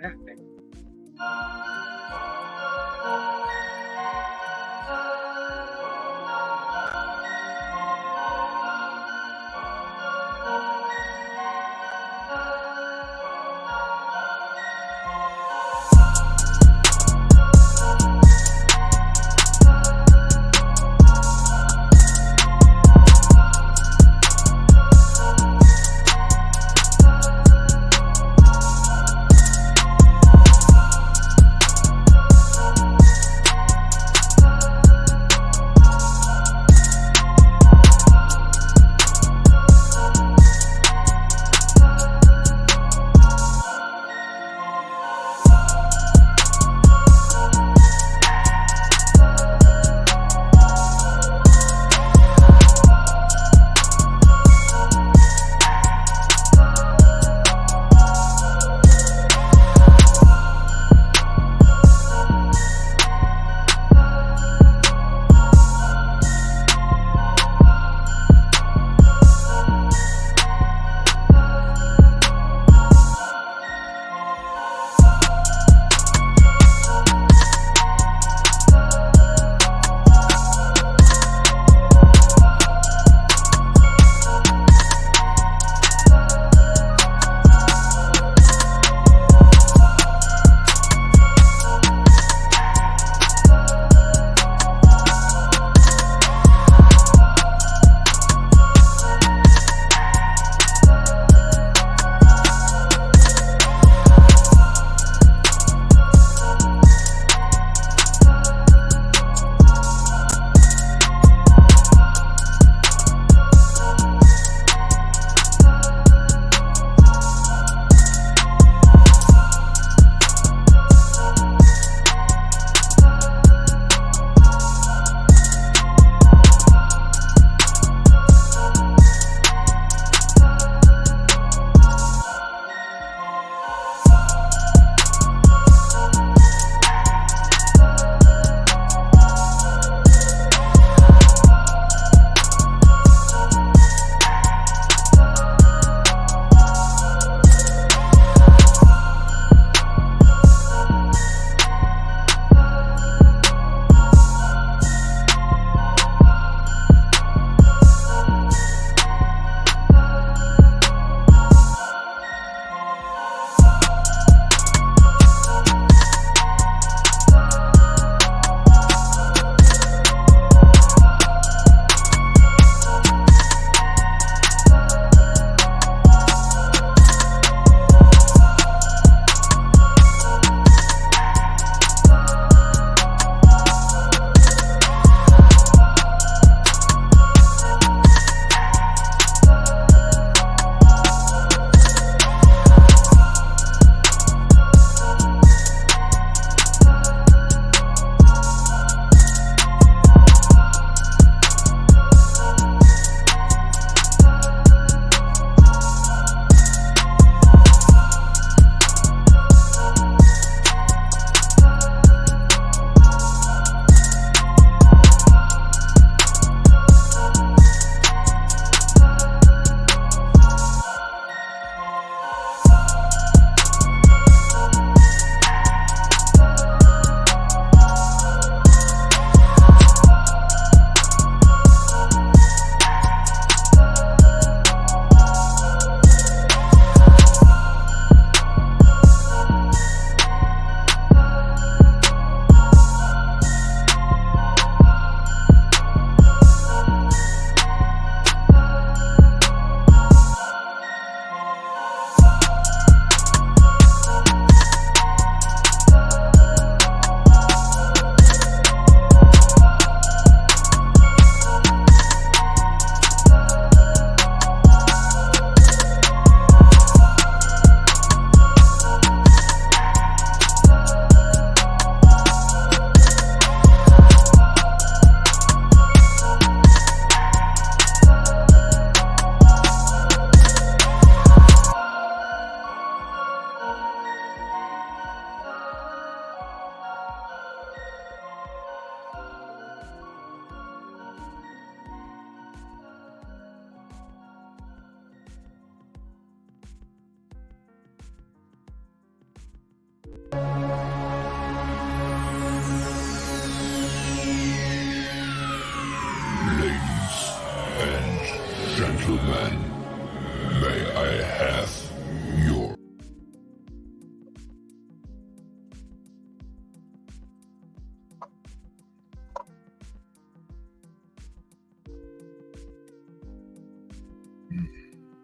Ada?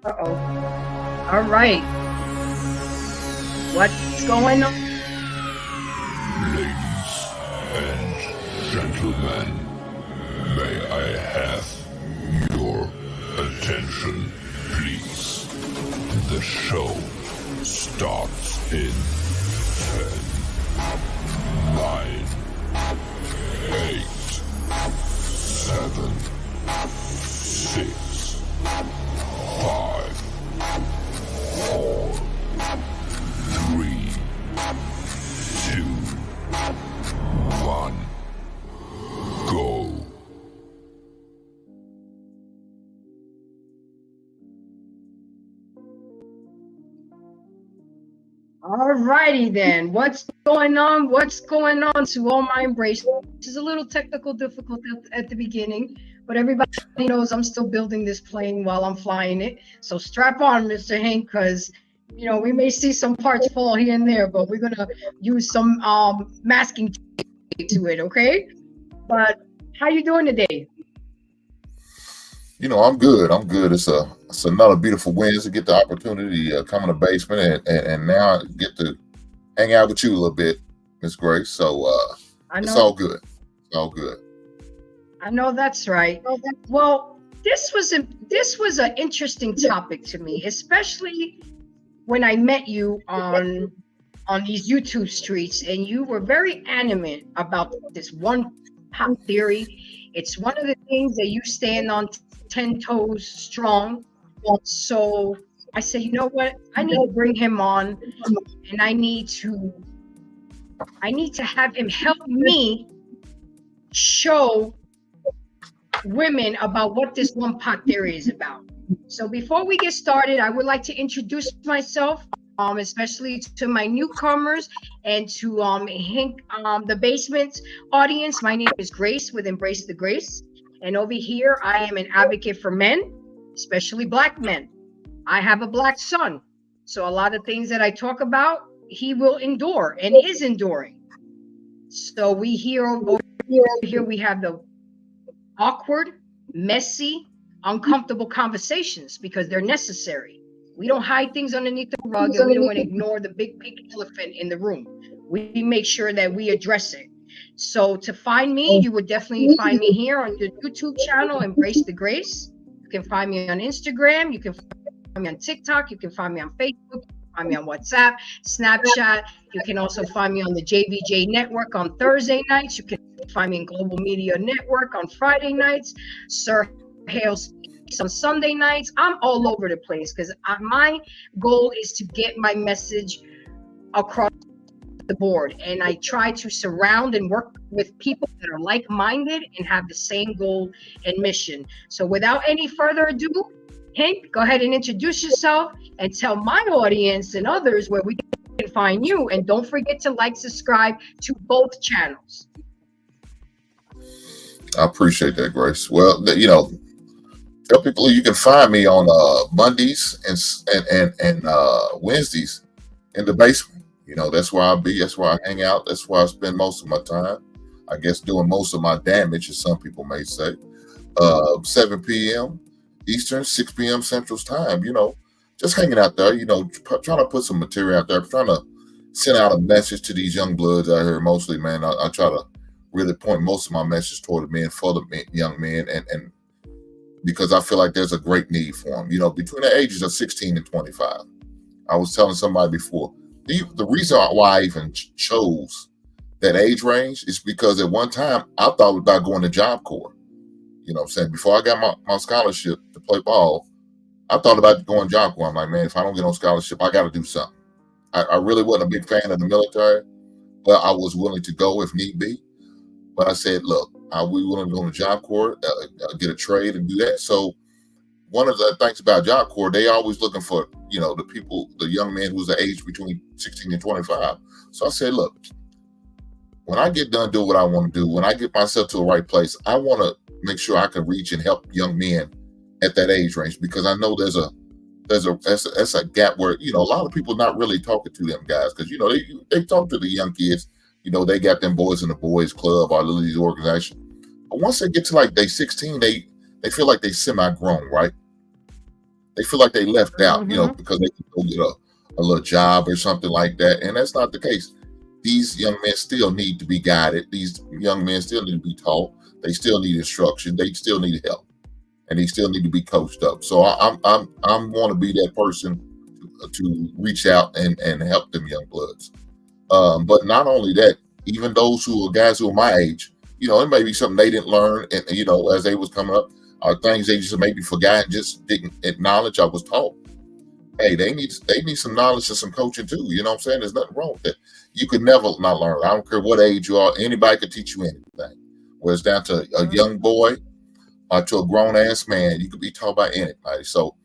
Uh-oh. All right. What's going on? Ladies and gentlemen, may I have your attention, please? The show starts in 10, 9, 8, 7, 6, 5, 4, 3, 2, 1, go. All righty then. What's going on? What's going on to all my embrace? This is a little technical difficult at the beginning, but everybody knows I'm still building this plane while I'm flying it. So strap on, Mr. Hank, because we may see some parts fall here and there, but we're gonna use some masking to it, okay? But how you doing today? I'm good. I'm good. It's another beautiful Wednesday. Get the opportunity to come in the basement and now get to hang out with you a little bit, Miss Grace. So it's all good. It's all good. I know that's right. Well, this was an interesting topic to me, especially when I met you on these YouTube streets, and you were very animate about this one pop theory. It's one of the things that you stand on 10 toes strong. So I said, you know what? I need to bring him on, and I need to have him help me show women about what this one pot theory is about. So before we get started, I would like to introduce myself, especially to my newcomers and to Hank, the basement audience. My name is Grace with Embrace the Grace. And over here, I am an advocate for men, especially Black men. I have a Black son. So a lot of things that I talk about, he will endure and is enduring. So over here, we have the awkward, messy, uncomfortable conversations because they're necessary. We don't hide things underneath the rug, and we don't want to ignore the big pink elephant in the room. We make sure that we address it. So to find me, you would definitely find me here on the YouTube channel, Embrace the Grace. You can find me on Instagram. You can find me on TikTok. You can find me on Facebook. You can find me on WhatsApp, Snapchat. You can also find me on the JVJ Network on Thursday nights. You can find me in Global Media Network on Friday nights. Sir Hale Speaks on Sunday nights. I'm all over the place because my goal is to get my message across the board, and I try to surround and work with people that are like-minded and have the same goal and mission. So without any further ado, Hank, go ahead and introduce yourself and tell my audience and others where we can find you, and don't forget to like, subscribe to both channels. I appreciate that, Grace. Well, tell people you can find me on Mondays and Wednesdays in the basement. That's where I'll be. That's where I hang out. That's where I spend most of my time. I guess doing most of my damage, as some people may say. 7 p.m. Eastern, 6 p.m. Central Time. Just hanging out there. Trying to put some material out there. Trying to send out a message to these young bloods out here. Mostly, man. I try to really point most of my message toward the men, for the young men, and because I feel like there's a great need for them. Between the ages of 16 and 25. I was telling somebody before. The reason why I even chose that age range is because at one time I thought about going to Job Corps. What I'm saying? Before I got my scholarship to play ball, I thought about going Job Corps. I'm like, man, if I don't get on scholarship, I got to do something. I really wasn't a big fan of the military, but I was willing to go if need be. But I said, look, we willing to go to Job Corps, get a trade and do that. So one of the things about Job Corps, they always looking for, the young man who's the age between 16 and 25. So I said, look, when I get done doing what I want to do, when I get myself to the right place, I want to make sure I can reach and help young men at that age range, because I know there's a gap where, a lot of people not really talking to them guys, because, they talk to the young kids, they got them boys in the boys club or these organizations. But once they get to like they 16, they feel like they semi-grown, right? they feel like they left out, Mm-hmm. because they can go get a little job or something like that. And that's not the case. These young men still need to be guided. These young men still need to be taught. They still need instruction. They still need help, and they still need to be coached up. So I'm want to be that person to reach out and help them young bloods. But not only that, even those who are guys who are my age, it may be something they didn't learn, and as they was coming up, things they just maybe forgot and just didn't acknowledge I was taught. Hey, they need some knowledge and some coaching too. You know what I'm saying? There's nothing wrong with that. You could never not learn. I don't care what age you are. Anybody could teach you anything. Whether it's down to a young boy or to a grown ass man, you could be taught by anybody. So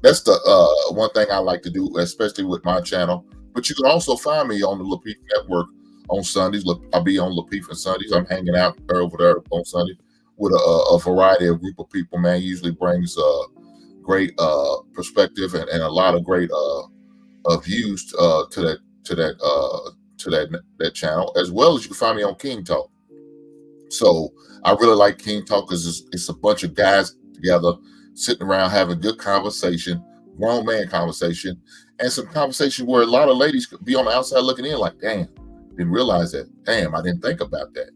that's the one thing I like to do, especially with my channel. But you can also find me on the Lapeef Network on Sundays. I'll be on Lapeef on Sundays. I'm hanging out over there on Sunday with a variety of group of people. Man, usually brings great perspective and a lot of great views to that channel, as well as you can find me on King Talk. So I really like King Talk because it's a bunch of guys together sitting around having good conversation, grown man conversation, and some conversation where a lot of ladies could be on the outside looking in like, damn, didn't realize that. Damn, I didn't think about that.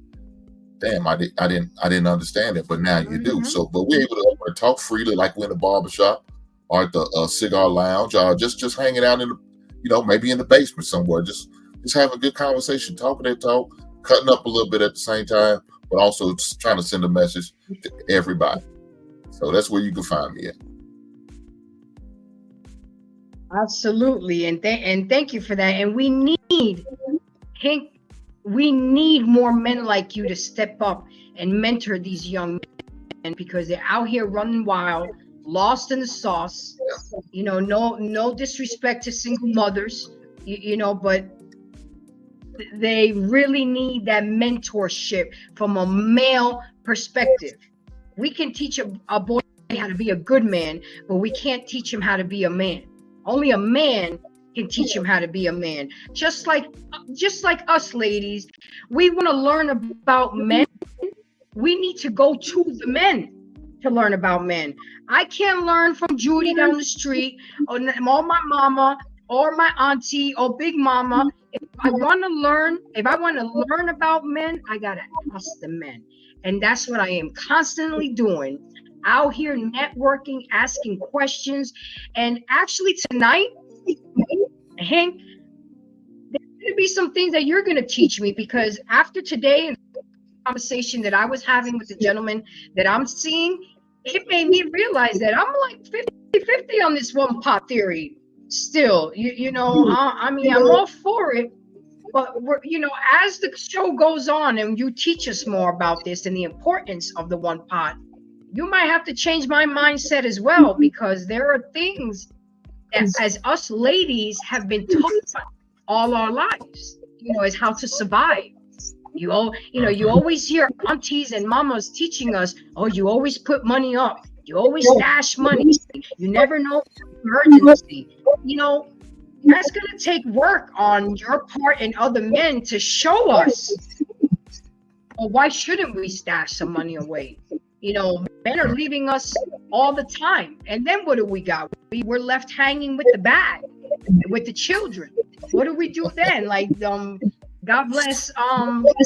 Damn, I didn't understand it, but now you do. So, but we're able to talk freely, like we're in the barbershop or at the cigar lounge, or just hanging out in the, maybe in the basement somewhere, just having a good conversation, talking that talk, cutting up a little bit at the same time, but also just trying to send a message to everybody. So that's where you can find me at. Absolutely, and thank you for that. And we need, Hank, we need more men like you to step up and mentor these young men, because they're out here running wild, lost in the sauce. No disrespect to single mothers, but they really need that mentorship from a male perspective. We can teach a boy how to be a good man, but we can't teach him how to be a man. Only a man can teach him how to be a man. Just like us ladies, we want to learn about men. We need to go to the men to learn about men. I can't learn from Judy down the street or my mama or my auntie or big mama. If I want to learn about men, I gotta ask the men. And that's what I am constantly doing, out here networking, asking questions. And actually tonight, Hank, there's going to be some things that you're going to teach me, because after today and the conversation that I was having with the gentleman that I'm seeing, it made me realize that I'm like 50-50 on this one pot theory still. I mean, I'm all for it. But as the show goes on and you teach us more about this and the importance of the one pot, you might have to change my mindset as well, because there are things that, as us ladies, have been taught all our lives, is how to survive. You always hear aunties and mamas teaching us, oh, you always put money up. You always stash money. You never know emergency. That's going to take work on your part and other men to show us, well, why shouldn't we stash some money away? Men are leaving us all the time. And then what do we got? We're left hanging with the bag, with the children. What do we do then? Like, God bless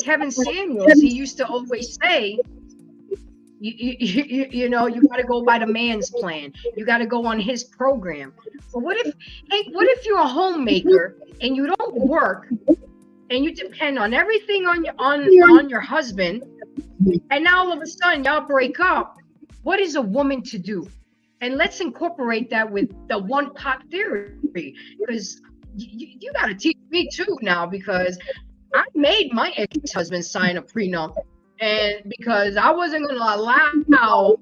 Kevin Samuels. He used to always say, you got to go by the man's plan. You got to go on his program. But what if you're a homemaker and you don't work and you depend on everything on your husband, and now all of a sudden y'all break up? What is a woman to do? And let's incorporate that with the one pot theory, because you got to teach me too now, because I made my ex-husband sign a prenup, and because I wasn't going to allow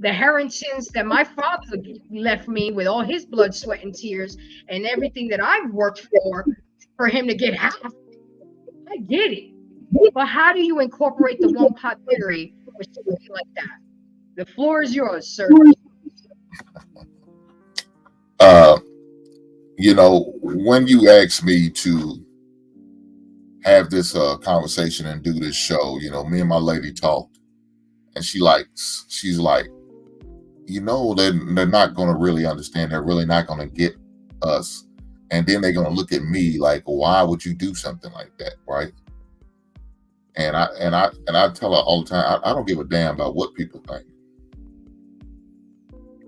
the inheritance that my father left me with all his blood, sweat, and tears, and everything that I've worked for him to get half. I get it. But how do you incorporate the one pot theory with something like that? The floor is yours, sir. When you asked me to have this conversation and do this show, me and my lady talked, and she's like, you know they're not going to really understand. They're really not going to get us, and then they're going to look at me like, why would you do something like that, right? And I tell her all the time, I don't give a damn about what people think.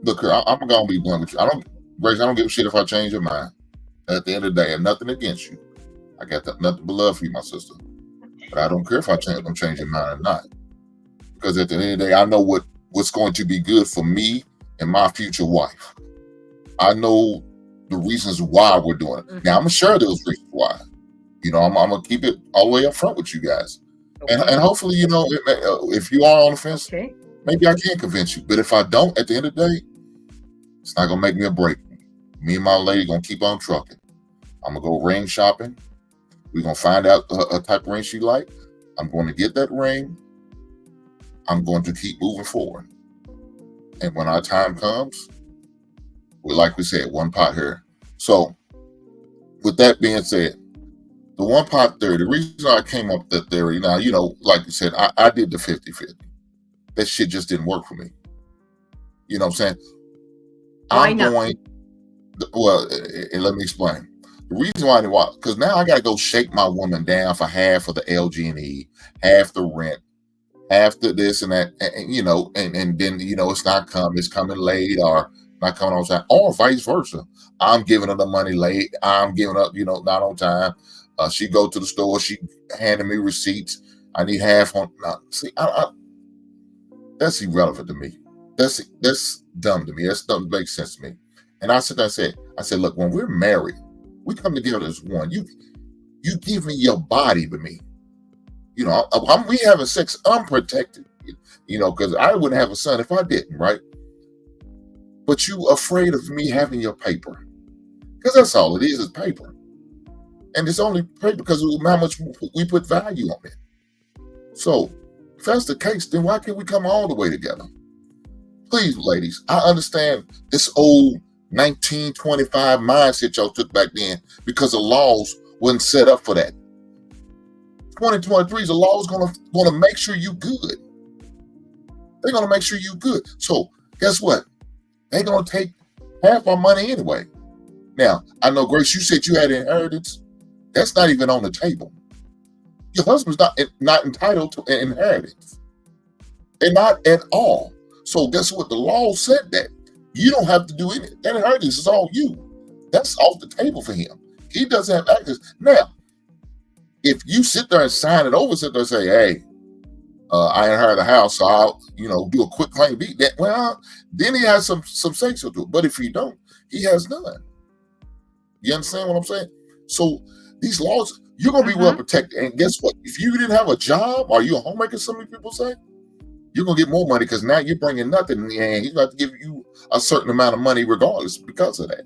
Look, I'm gonna be blunt with you. Grace, I don't give a shit if I change your mind. At the end of the day, I have nothing against you. I got nothing but love for you, my sister. But I don't care if I'm changing mine or not, because at the end of the day, I know what's going to be good for me and my future wife. I know the reasons why we're doing it. Now I'm gonna share those reasons why. You know, I'm gonna keep it all the way up front with you guys, and hopefully, you know, if you are on the fence, maybe I can convince you. But if I don't, at the end of the day, it's not gonna make me or break me. Me and my lady gonna keep on trucking. I'm gonna go ring shopping. We're gonna find out a type of ring she like. I'm going to get that ring. I'm going to keep moving forward. And when our time comes, like we said, one pot here. So with that being said, the one pot theory, the reason I came up with that theory, now, you know, like you said, I did the 50-50. That shit just didn't work for me. You know what I'm saying? Why not? Well, let me explain. The reason why, because now I got to go shake my woman down for half of the LG&E, half the rent, half the this and that, and you know, and then, you know, it's coming late or not coming on time, or vice versa. I'm giving her the money late. I'm giving up, you know, not on time. She go to the store, she handed me receipts. I need half on. Now, see, that's irrelevant to me. That's dumb to me. That's doesn't make sense to me. And I said, look, when we're married, we come together as one. You give me your body to me. You know, we having sex unprotected. You know, because I wouldn't have a son if I didn't, right? But you afraid of me having your paper, because that's all it is paper. And it's only paper because of how much we put value on it. So if that's the case, then why can't we come all the way together? Please, ladies, I understand this old 1925 mindset y'all took back then because the laws wasn't set up for that. 2023 is the law is gonna make sure you good. They're gonna make sure you good. So guess what? They're gonna take half our money anyway. Now, I know, Grace, you said you had inheritance. That's not even on the table. Your husband's not entitled to an inheritance. They're not at all. So guess what? The law said that. You don't have to do anything. That inheritance is all you. That's off the table for him. He doesn't have access. Now, if you sit there and sign it over, sit there and say, hey, I inherit a house, so I'll, you know, do a quick claim deed. Well, then he has some say so to it. But if he don't, he has none. You understand what I'm saying? So these laws, you're going to be well protected. And guess what? If you didn't have a job, or you a homemaker, some people say, you're going to get more money because now you're bringing nothing in the hand. He's going to have to give you a certain amount of money regardless because of that.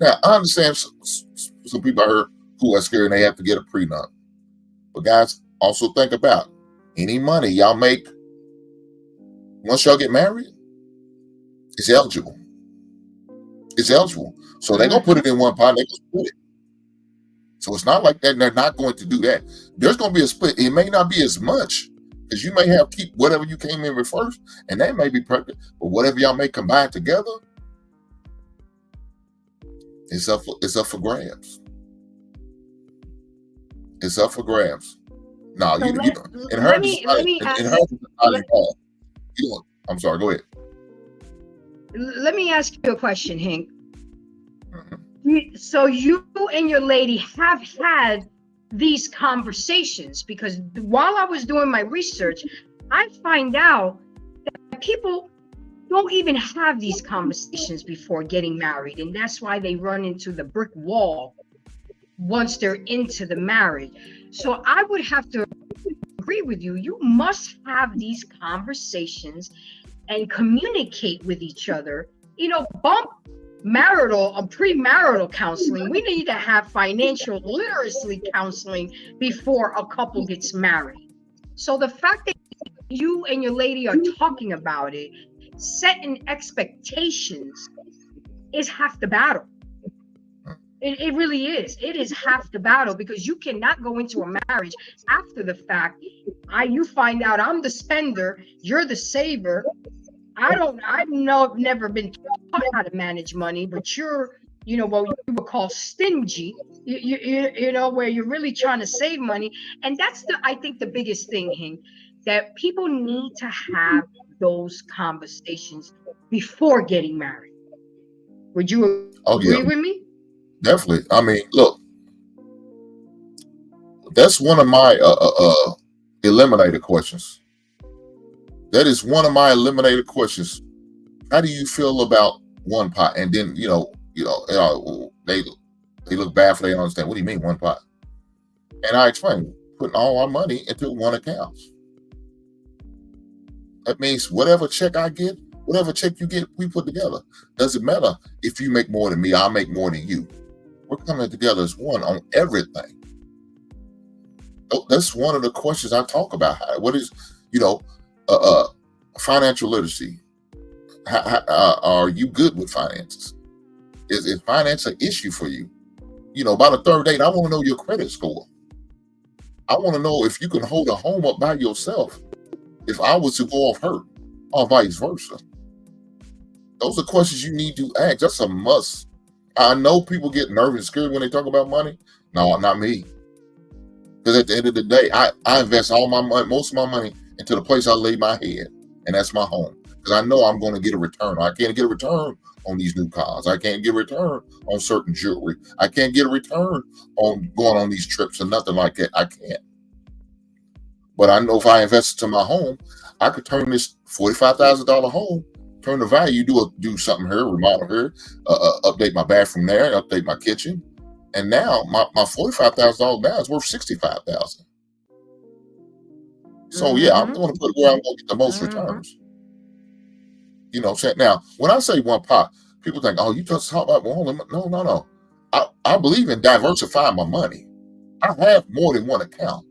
Now, I understand some people I heard who are scared and they have to get a prenup. But guys, also think about any money y'all make once y'all get married, it's eligible. It's eligible. So they're going to put it in one pot and they're going to split it. So it's not like that. They're not going to do that. There's going to be a split. It may not be as much because you may have keep whatever you came in with first, and they may be pregnant, but whatever y'all may combine together, it's up for grabs. It's up for grabs. No, So let me I'm sorry, go ahead. Let me ask you a question, Hank. So you and your lady have had these conversations, because while I was doing my research, I find out that people don't even have these conversations before getting married, and that's why they run into the brick wall once they're into the marriage. So I would have to agree with you. You must have these conversations and communicate with each other. You know, bump marital or premarital counseling. We need to have financial literacy counseling before a couple gets married. So the fact that you and your lady are talking about it, setting expectations, is half the battle. It really is. It is half the battle, because you cannot go into a marriage after the fact. You find out I'm the spender, you're the saver, I've never been taught how to manage money, but you're, what you would call stingy. You know, where you're really trying to save money, and that's I think the biggest thing, Hing, that people need to have those conversations before getting married. Would you Oh yeah, agree with me? definitely. I mean, look, that's one of my eliminated questions. That is one of my eliminated questions. How do you feel about one pot? And then they look bad for they don't understand. What do you mean one pot? And I explain, putting all our money into one account. That means whatever check I get, whatever check you get, we put together. Doesn't matter if you make more than me, I'll make more than you. We're coming together as one on everything. That's one of the questions I talk about. What is, financial literacy? Are you good with finances? Is finance an issue for you? By the third date, I want to know your credit score. I want to know if you can hold a home up by yourself if I was to go off hurt, or vice versa. Those are questions you need to ask. That's a must. I know people get nervous and scared when they talk about money. No, not me. Because at the end of the day, I invest all my money, most of my money, into the place I lay my head, and that's my home. Because I know I'm going to get a return. I can't get a return on these new cars. I can't get a return on certain jewelry. I can't get a return on going on these trips or nothing like that. I can't. But I know if I invest into my home, I could turn this $45,000 home, turn the value, do something here, remodel here, update my bathroom there, update my kitchen, and now my $45,000 now is worth $65,000. So yeah, I'm going to put it where I'm going to get the most returns. Now when I say one pot, people think, oh, you just talk about one. No. I believe in diversifying my money. I have more than one account,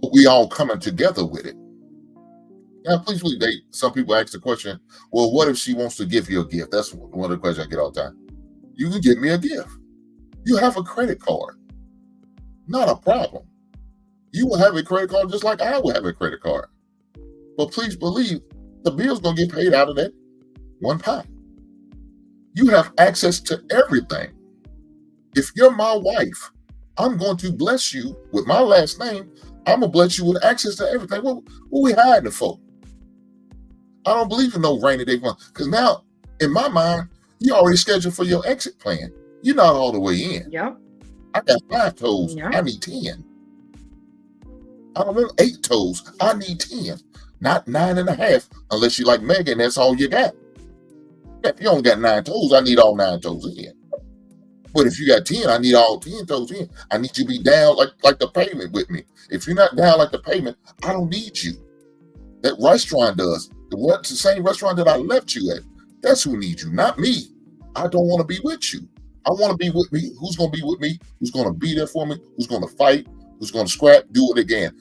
but we all coming together with it. Now, please believe some people ask the question, well, what if she wants to give you a gift? That's one of the questions I get all the time. You can give me a gift. You have a credit card. Not a problem. You will have a credit card just like I will have a credit card. But please believe the bill's going to get paid out of that one pot. You have access to everything. If you're my wife, I'm going to bless you with my last name. I'm going to bless you with access to everything. What we hiding for? I don't believe in no rainy day fund. Because now, in my mind, you already scheduled for your exit plan. You're not all the way in. Yeah. I got 5 toes. Yeah. I need 10. I don't want 8 toes. I need 10. Not 9.5, unless you like Megan, that's all you got. If you only got 9 toes, I need all 9 toes in. But if you got 10, I need all 10 toes in. I need you to be down like the pavement with me. If you're not down like the pavement, I don't need you. That restaurant does. The same restaurant that I left you at, that's who needs you, not me. I don't want to be with you. I want to be with me. Who's going to be with me? Who's going to be there for me? Who's going to fight? Who's going to scrap? Do it again.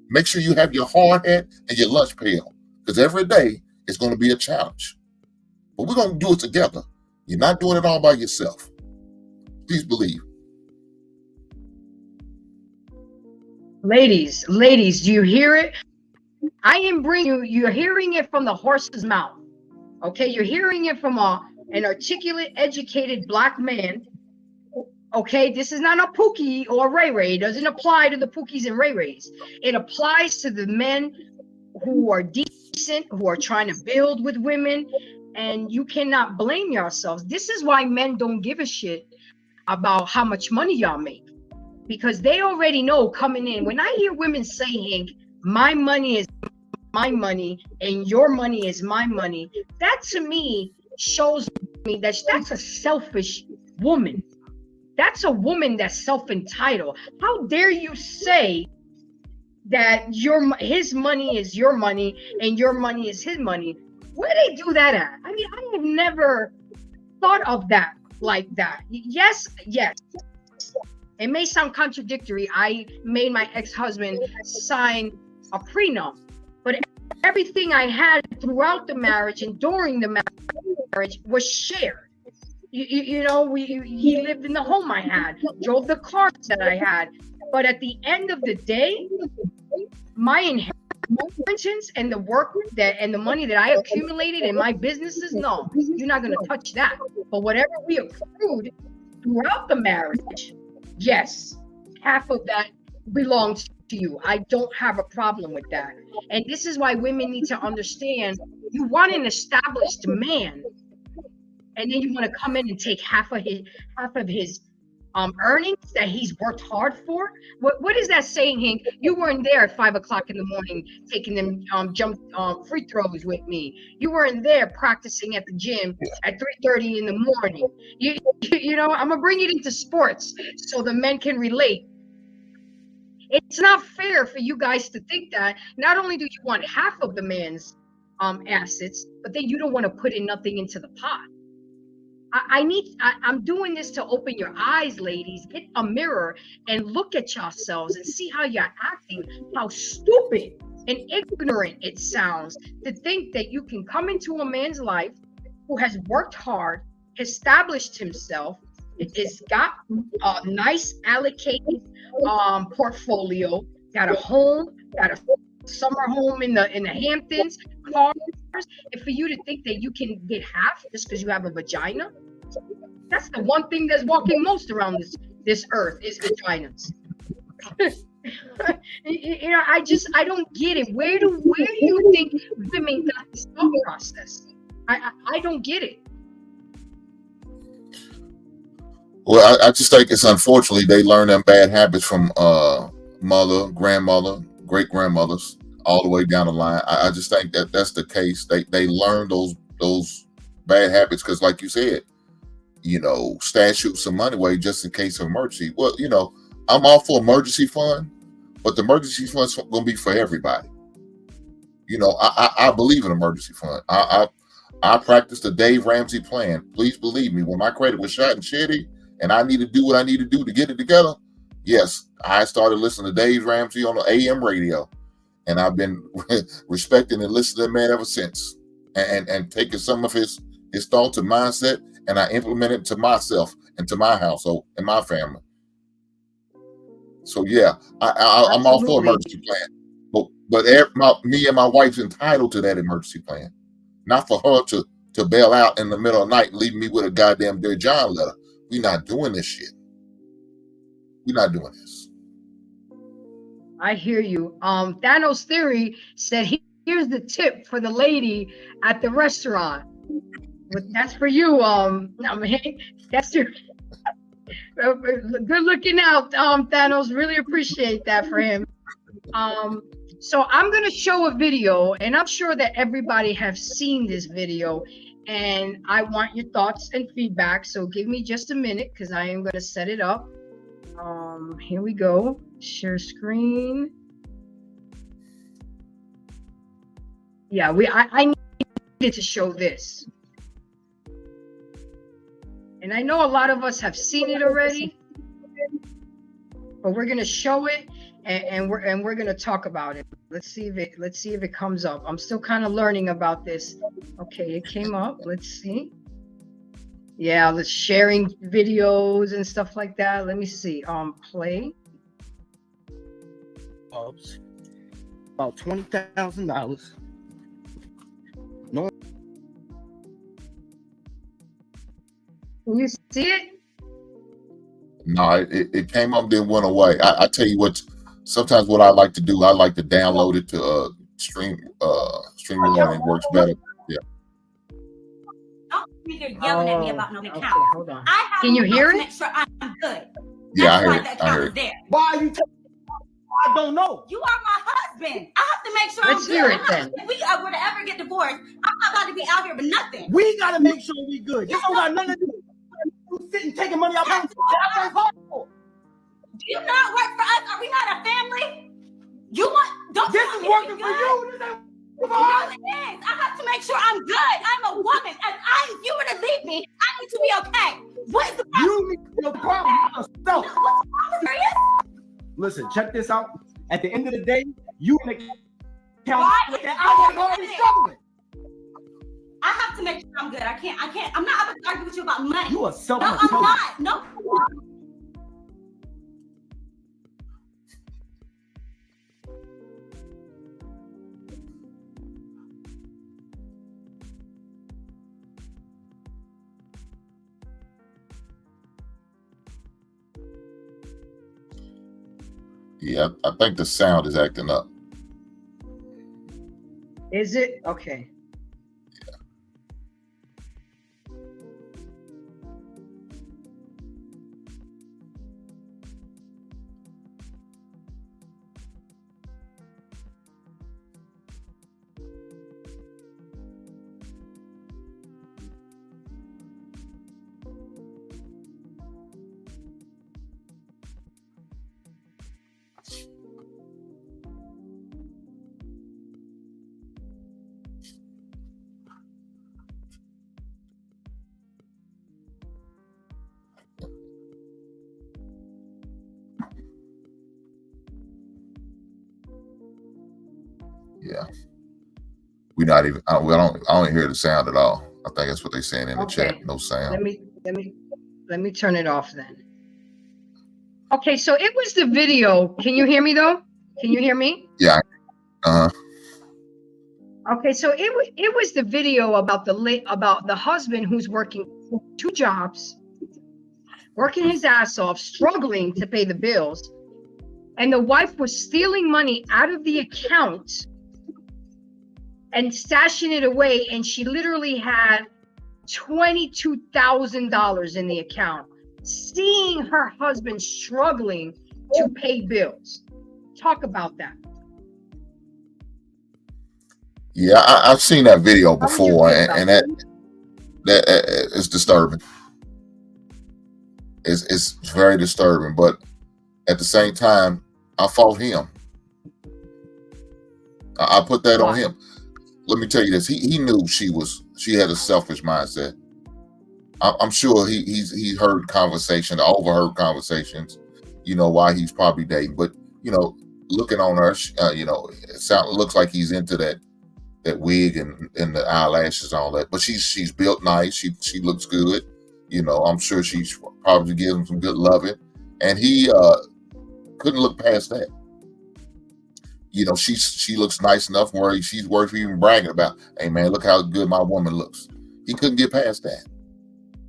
Make sure you have your hard hat and your lunch pail, because every day is going to be a challenge. But we're going to do it together. You're not doing it all by yourself. Please believe. Ladies, do you hear it? I am bringing you're hearing it from the horse's mouth. Okay, you're hearing it from an articulate, educated Black man. Okay, this is not a Pookie or a Ray Ray. It doesn't apply to the Pookies and Ray Rays. It applies to the men who are decent, who are trying to build with women, and you cannot blame yourselves. This is why men don't give a shit about how much money y'all make, because they already know coming in. When I hear women saying, my money is my money and your money is my money, that to me shows me that that's a selfish woman. That's a woman that's self-entitled. How dare you say that his money is your money and your money is his money? Where they do that at? I mean, I have never thought of that like that. Yes. It may sound contradictory. I made my ex-husband sign a prenup, but everything I had throughout the marriage and during the marriage was shared. He lived in the home I had, drove the cars that I had, but at the end of the day, my margins and the work that and the money that I accumulated in my businesses, no, you're not going to touch that. But whatever we accrued throughout the marriage, yes, half of that belongs to you. I don't have a problem with that. And this is why women need to understand, you want an established man, and then you want to come in and take half of his earnings that he's worked hard for. What is that saying, Hank? You weren't there at 5 o'clock in the morning taking them jump free throws with me. You weren't there practicing at the gym at 3:30 in the morning. You know, I'm gonna bring it into sports so the men can relate. It's not fair for you guys to think that not only do you want half of the man's assets, but then you don't want to put in nothing into the pot. I'm doing this to open your eyes, ladies. Get a mirror and look at yourselves and see how you're acting, how stupid and ignorant it sounds to think that you can come into a man's life who has worked hard, established himself, has got a nice allocated portfolio, got a home, got a summer home in the Hamptons, cars, and for you to think that you can get half just because you have a vagina. That's the one thing that's walking most around this earth is vaginas. You know, I don't get it. Where do you think women got this thought process? I don't get it. Well, I just think it's unfortunately they learn them bad habits from mother, grandmother, great grandmothers, all the way down the line. I just think that that's the case. They learn those bad habits because, like you said, you know, stash some money away just in case of emergency. Well, you know, I'm all for emergency fund, but the emergency fund's gonna be for everybody. You know, I believe in emergency fund. I practice the Dave Ramsey plan. Please believe me, when my credit was shot and shitty, and I need to do what I need to do to get it together, yes, I started listening to Dave Ramsey on the AM radio, and I've been respecting and listening to that man ever since, and taking some of his thoughts and mindset, and I implement it to myself and to my household and my family. So yeah, I'm all for emergency plan, but me and my wife's entitled to that emergency plan, not for her to bail out in the middle of the night and leave me with a goddamn Dear John letter. We're not doing this shit. We're not doing this. I hear you. Thanos Theory said, here's the tip for the lady at the restaurant. But that's for you. That's your good looking out, Thanos. Really appreciate that for him. So I'm gonna show a video, and I'm sure that everybody have seen this video, and I want your thoughts and feedback. So give me just a minute because I am gonna set it up. Here we go. Share screen. Yeah, I needed to show this. And I know a lot of us have seen it already, but we're gonna show it and we're gonna talk about it. Let's see if it comes up. I'm still kind of learning about this. Okay, it came up. Let's see. Yeah, let's sharing videos and stuff like that. Let me see. Play. About $20,000. No. Can you see it? No, it came up, then went away. I tell you what, sometimes what I like to do, I like to download it to stream and it works better. Yeah. You're yelling at me about no account. Okay, hold on. Can you hear it? Make sure I'm good. Yeah, I That's why heard the it. account I heard is it. there. Why are you I don't know. You are my husband. I have to make sure Let's I'm good. hear it then. If we were to ever get divorced, I'm not about to be out here with nothing. We gotta make sure we good. This don't got nothing to do. You sitting taking money out of Do you not work for us? Are we not a family? You want? Don't This you is want working me to be for good? you. This ain't You know it is. I have to make sure I'm good. I'm a woman. If you were to leave me, I need to be okay. What is the problem? You need your problem yourself. What's the problem? Serious? Listen, check this out. At the end of the day, you make count Why? that I was already struggling. I have to make sure I'm good. I can't. I'm not about to argue with you about money. You are self. No, I'm not. No. Yeah, I think the sound is acting up. Is it? Okay. Yeah, we're not even. I don't hear the sound at all. I think that's what they're saying in the chat. Okay. No sound. Let me turn it off then. Okay, so it was the video. Can you hear me though? Can you hear me? Yeah. Okay, so it was the video about the husband who's working 2 jobs, working his ass off, struggling to pay the bills, and the wife was stealing money out of the account and stashing it away, and she literally had $22,000 in the account, seeing her husband struggling to pay bills. Talk about that. Yeah, I've seen that video How would you before, feel about and that is disturbing. It's very disturbing, but at the same time, I fault him. I put that on him. Let me tell you this: he knew she had a selfish mindset. I'm sure he heard overheard conversations, why he's probably dating. But looking on her, it looks like he's into that wig and the eyelashes and all that. But she's built nice. She looks good. I'm sure she's probably gives him some good loving, and he couldn't look past that. She looks nice enough where she's worth even bragging about. Hey man, look how good my woman looks. He couldn't get past that.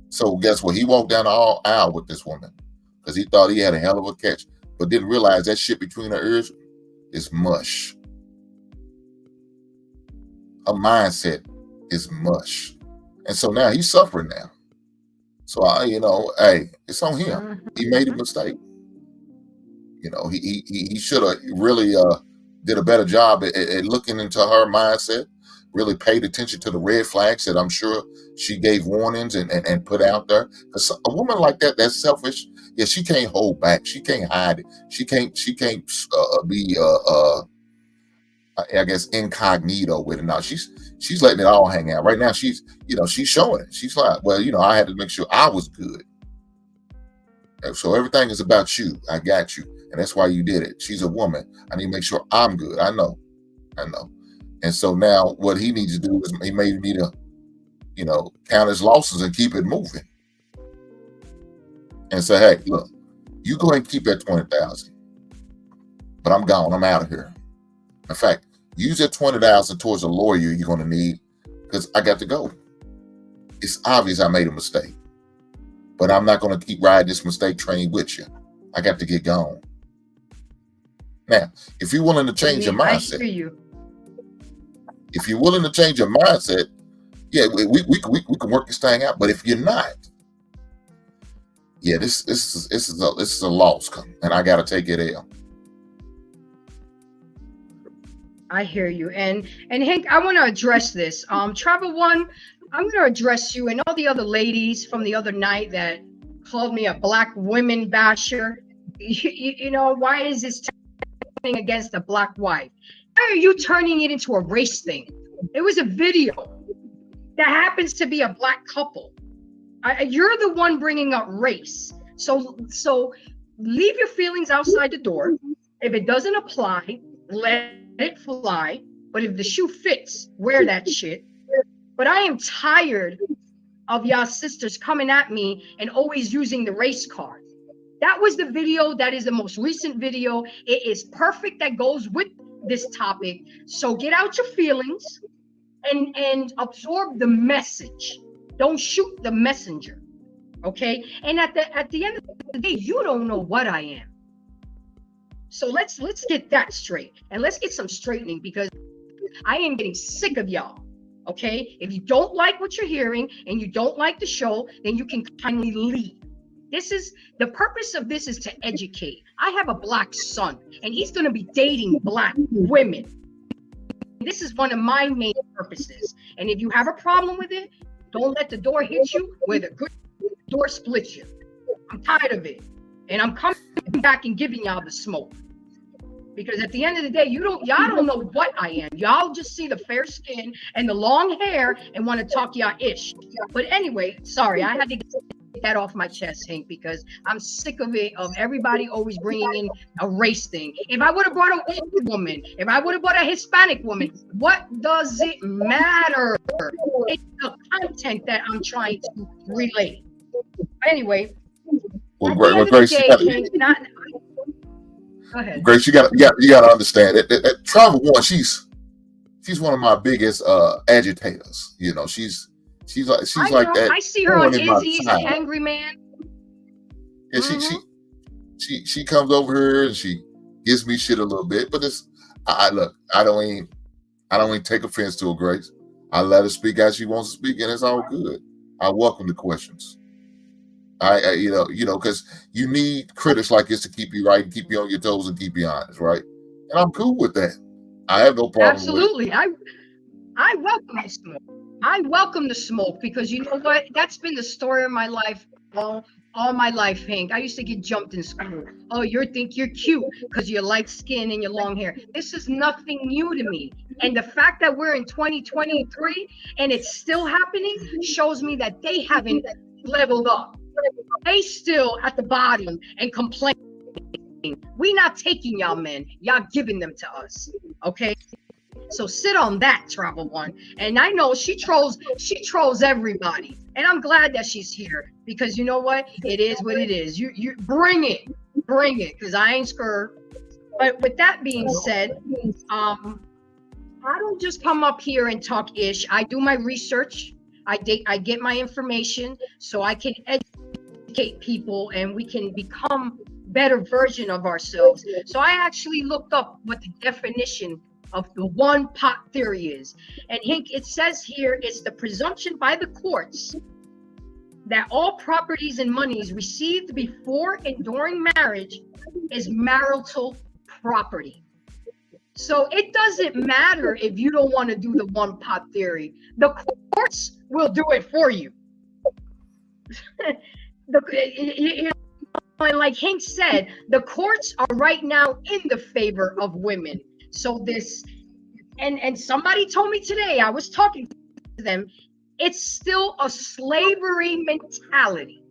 So guess what? He walked down the aisle with this woman because he thought he had a hell of a catch, but didn't realize that shit between her ears is mush. Her mindset is mush, and so now he's suffering now. So hey, it's on him. He made a mistake. He should have really did a better job at looking into her mindset, really paid attention to the red flags that I'm sure she gave warnings and put out there. Because a woman like that, that's selfish. Yeah, she can't hold back. She can't hide it. She can't be I guess incognito with it. Now she's letting it all hang out. Right now she's showing it. She's like, well, I had to make sure I was good. So everything is about you. I got you. And that's why you did it. She's a woman. I need to make sure I'm good. I know. And so now what he needs to do is he may need to, count his losses and keep it moving. And say, hey, look, you go ahead and keep that 20,000. But I'm gone. I'm out of here. In fact, use that 20,000 towards a lawyer you're going to need because I got to go. It's obvious I made a mistake. But I'm not going to keep riding this mistake train with you. I got to get gone. Now, if you're willing to change your mindset, if you're willing to change your mindset, yeah, we can work this thing out. But if you're not, yeah, this is a loss, and I got to take it L. I hear you, and Hank, I want to address this. Travel One, I'm going to address you and all the other ladies from the other night that called me a black women basher. Why is this turning against a black wife? Why are you turning it into a race thing? It was a video that happens to be a black couple. You're the one bringing up race. So leave your feelings outside the door. If it doesn't apply, let it fly. But if the shoe fits, wear that shit. But I am tired of y'all sisters coming at me and always using the race card. That was the video. That is the most recent video. It is perfect. That goes with this topic. So get out your feelings and absorb the message. Don't shoot the messenger. Okay? And at the end of the day, you don't know what I am. So let's get that straight, and let's get some straightening, because I am getting sick of y'all. Okay, if you don't like what you're hearing and you don't like the show, then you can kindly leave. This is the purpose of this, is to educate. I have a black son, and he's going to be dating black women. This is one of my main purposes. And if you have a problem with it, don't let the door hit you where the good door splits you. I'm tired of it, and I'm coming back and giving y'all the smoke. Because at the end of the day, y'all don't know what I am. Y'all just see the fair skin and the long hair and want to talk y'all ish. But anyway, sorry, I had to get that off my chest, Hank, because I'm sick of it, of everybody always bringing in a race thing. If I would have brought a white woman, if I would have brought a Hispanic woman, what does it matter? It's the content that I'm trying to relate. But anyway, Well, at the end of the Grace, day, Hank, go ahead. Grace, you got to understand that Travel One, she's one of my biggest agitators. You know, she's like that. I see her on Izzy's Angry Man. Yeah, she comes over here and she gives me shit a little bit, but I don't even take offense to her, Grace. I let her speak as she wants to speak, and it's all good. I welcome the questions. You know, because you need critics like this to keep you right and keep you on your toes and keep you honest, right? And I'm cool with that. I have no problem. Absolutely. With it. I welcome the smoke. I welcome the smoke, because you know what? That's been the story of my life all my life, Hank. I used to get jumped in school. Oh, you think you're cute because you're light skin and your long hair. This is nothing new to me. And the fact that we're in 2023 and it's still happening shows me that they haven't leveled up. They still at the bottom and complaining. We not taking y'all men. Y'all giving them to us. Okay? So sit on that, Travel One. And I know she trolls everybody. And I'm glad that she's here, because you know what? It is what it is. You bring it, because I ain't scared. But with that being said, I don't just come up here and talk ish. I do my research. I get my information so I can educate people and we can become better version of ourselves. So I actually looked up what the definition of the one pot theory is. And Hank, it says here, it's the presumption by the courts that all properties and monies received before and during marriage is marital property. So it doesn't matter if you don't want to do the one pot theory. The courts will do it for you. And like Hank said, the courts are right now in the favor of women. So this, and somebody told me today, I was talking to them, it's still a slavery mentality.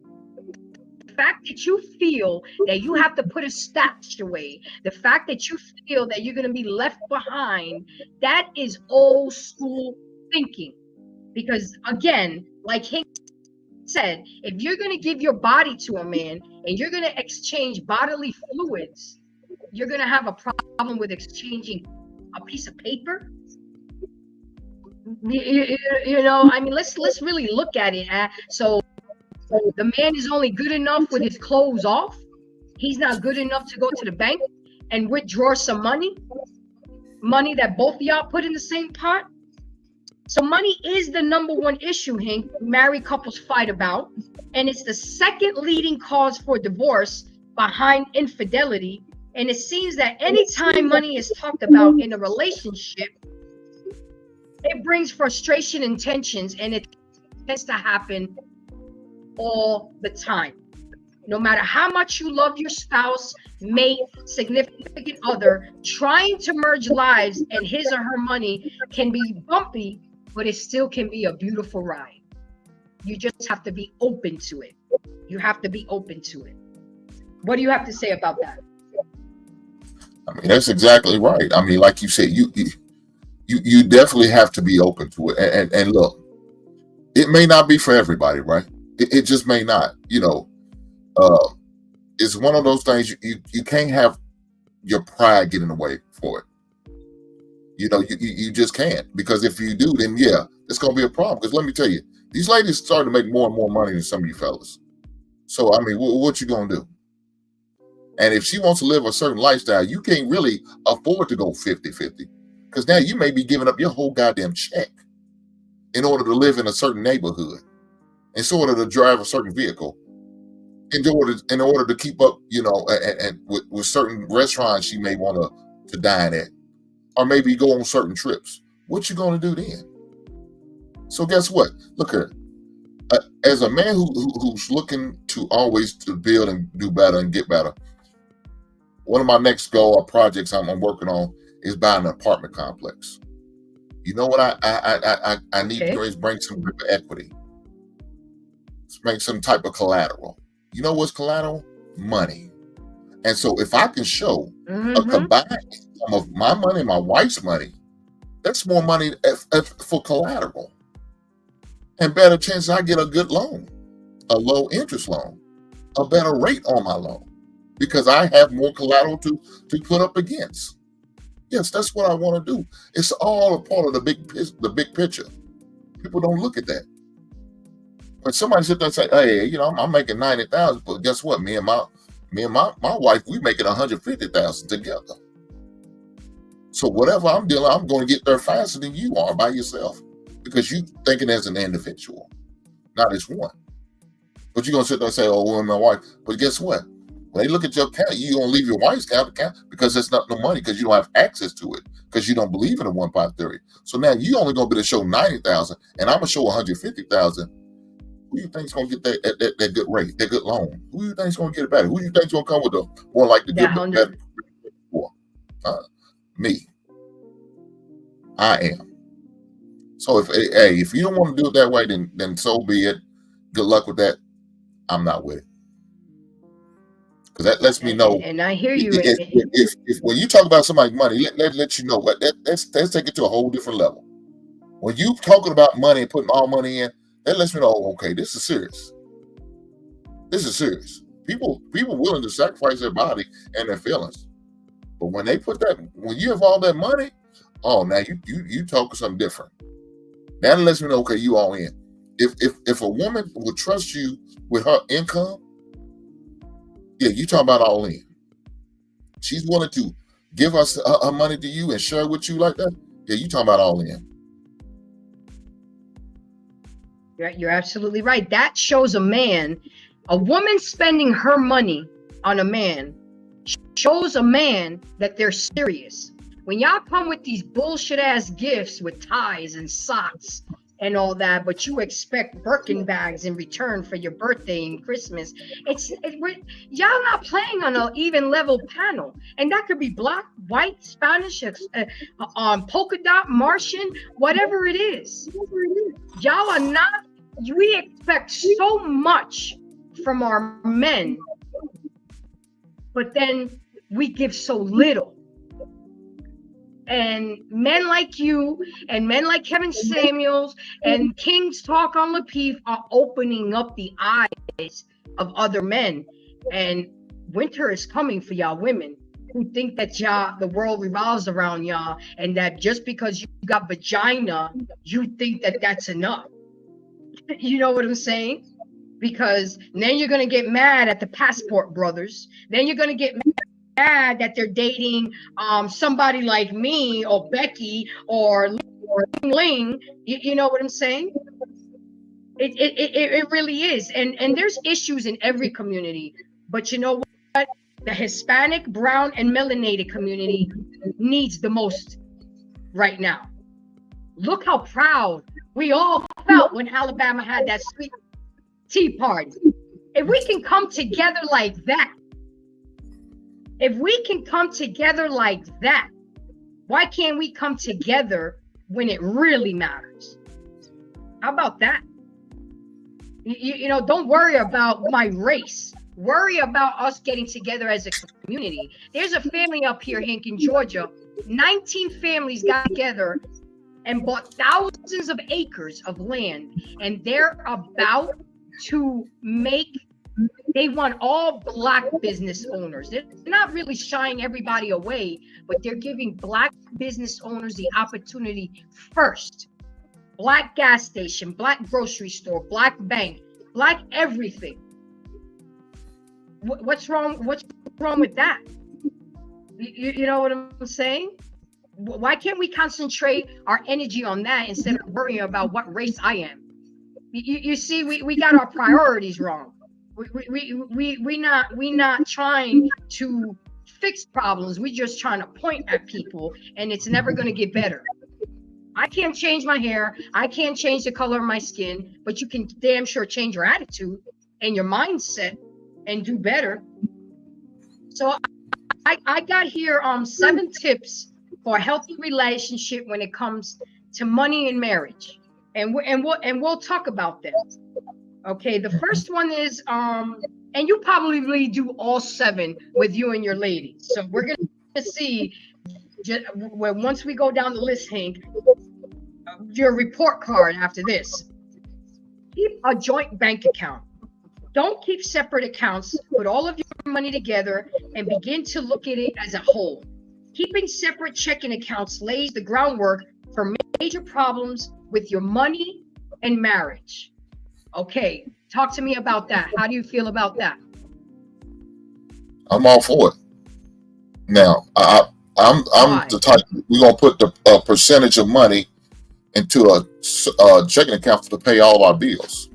The fact that you feel that you have to put a stash away, the fact that you feel that you're going to be left behind, that is old school thinking. Because again, like Hank said, if you're going to give your body to a man and you're going to exchange bodily fluids, you're going to have a problem with exchanging a piece of paper. You know, I mean, let's really look at it. So the man is only good enough with his clothes off. He's not good enough to go to the bank and withdraw some money that both of y'all put in the same pot. So money is the number one issue, Hank, married couples fight about. And it's the second leading cause for divorce behind infidelity. And it seems that anytime money is talked about in a relationship, it brings frustration and tensions, and it tends to happen all the time. No matter how much you love your spouse, mate, significant other, trying to merge lives and his or her money can be bumpy, but it still can be a beautiful ride. You just have to be open to it. You have to be open to it. What do you have to say about that? I mean, that's exactly right. I mean, like you said, you definitely have to be open to it. And look, it may not be for everybody, right? It just may not. You know, it's one of those things you can't have your pride get in the way for it. You know, you just can't, because if you do, then yeah, it's gonna be a problem. Because let me tell you, these ladies starting to make more and more money than some of you fellas. So I mean, what you gonna do? And if she wants to live a certain lifestyle, you can't really afford to go 50-50, because now you may be giving up your whole goddamn check in order to live in a certain neighborhood, in order to drive a certain vehicle, in order to keep up, and with certain restaurants she may want to dine at, or maybe go on certain trips. What you gonna do then? So guess what? Look here. As a man who's looking to always to build and do better and get better, one of my next goal or projects I'm working on is buying an apartment complex. You know what I need to do is bring some type of equity, bring some type of collateral. You know what's collateral? Money. And so if I can show a combined sum of my money and my wife's money, that's more money for collateral. And better chance I get a good loan, a low interest loan, a better rate on my loan, because I have more collateral to put up against. Yes, that's what I want to do. It's all a part of the big picture. People don't look at that. But somebody sit there and say, "Hey, I'm making 90,000, but guess what? Me and my wife, we making 150,000 together. So whatever I'm dealing, I'm going to get there faster than you are by yourself, because you thinking as an individual, not as one. But you're gonna sit there and say, "Oh, well, my wife." But guess what? When they look at your account, you're gonna leave your wife's account because that's not no money, because you don't have access to it, because you don't believe in a one-pot theory. So now you only gonna be able to show 90,000, and I'm gonna show 150,000. Who you think's gonna get that good rate, that good loan? Who you think's gonna get it better? Who you think's gonna come with the more like the good better for? Me. I am. So if you don't want to do it that way, then so be it. Good luck with that. I'm not with it, because that lets me know. And I hear you. If when you talk about somebody's money, let you know what let's take it to a whole different level. When you talking about money and putting all money in, that lets me know, okay, this is serious. This is serious. People willing to sacrifice their body and their feelings, but when you have all that money, oh, now you talking something different. That lets me know, okay, you all in. If a woman would trust you with her income, yeah, you talking about all in. She's willing to give us her money to you and share with you like that. Yeah, you talking about all in. You're absolutely right. That shows a woman spending her money on a man shows a man that they're serious. When y'all come with these bullshit ass gifts with ties and socks and all that, but you expect Birkin bags in return for your birthday and Christmas, y'all not playing on an even level panel. And that could be black, white, Spanish, polka dot, Martian, whatever it is. Y'all are not. We expect so much from our men, but then we give so little. And men like you and men like Kevin Samuels and King's Talk on Lapeef are opening up the eyes of other men. And winter is coming for y'all women who think that the world revolves around y'all, and that just because you got vagina, you think that that's enough. You know what I'm saying? Because then you're going to get mad at the passport brothers. Then you're going to get mad that they're dating somebody like me or Becky or Ling. You know what I'm saying? It really is. And there's issues in every community. But you know what? The Hispanic, brown, and melanated community needs the most right now. Look how proud we all felt when Alabama had that sweet tea party. If we can come together like that, why can't we come together when it really matters? How about that? Don't worry about my race. Worry about us getting together as a community. There's a family up here, Hank, in Georgia. 19 families got together and bought thousands of acres of land, and they're about to they want all black business owners. They're not really shying everybody away, but they're giving black business owners the opportunity first. Black gas station, black grocery store, black bank, black everything. What's wrong wrong with that? You know what I'm saying? Why can't we concentrate our energy on that instead of worrying about what race I am? You see, we got our priorities wrong. We not trying to fix problems. We're just trying to point at people, and it's never going to get better. I can't change my hair. I can't change the color of my skin, but you can damn sure change your attitude and your mindset and do better. So I got here 7 tips for a healthy relationship when it comes to money and marriage, and we'll talk about that. Okay, the first one is and you probably do all 7 with you and your lady. So we're gonna see where once we go down the list, Hank, your report card after this. Keep a joint bank account. Don't keep separate accounts. Put all of your money together and begin to look at it as a whole. Keeping separate checking accounts lays the groundwork for major problems with your money and marriage. Okay, talk to me about that. How do you feel about that? I'm all for it. Now, I'm the type, we're gonna put the percentage of money into a checking account to pay all of our bills.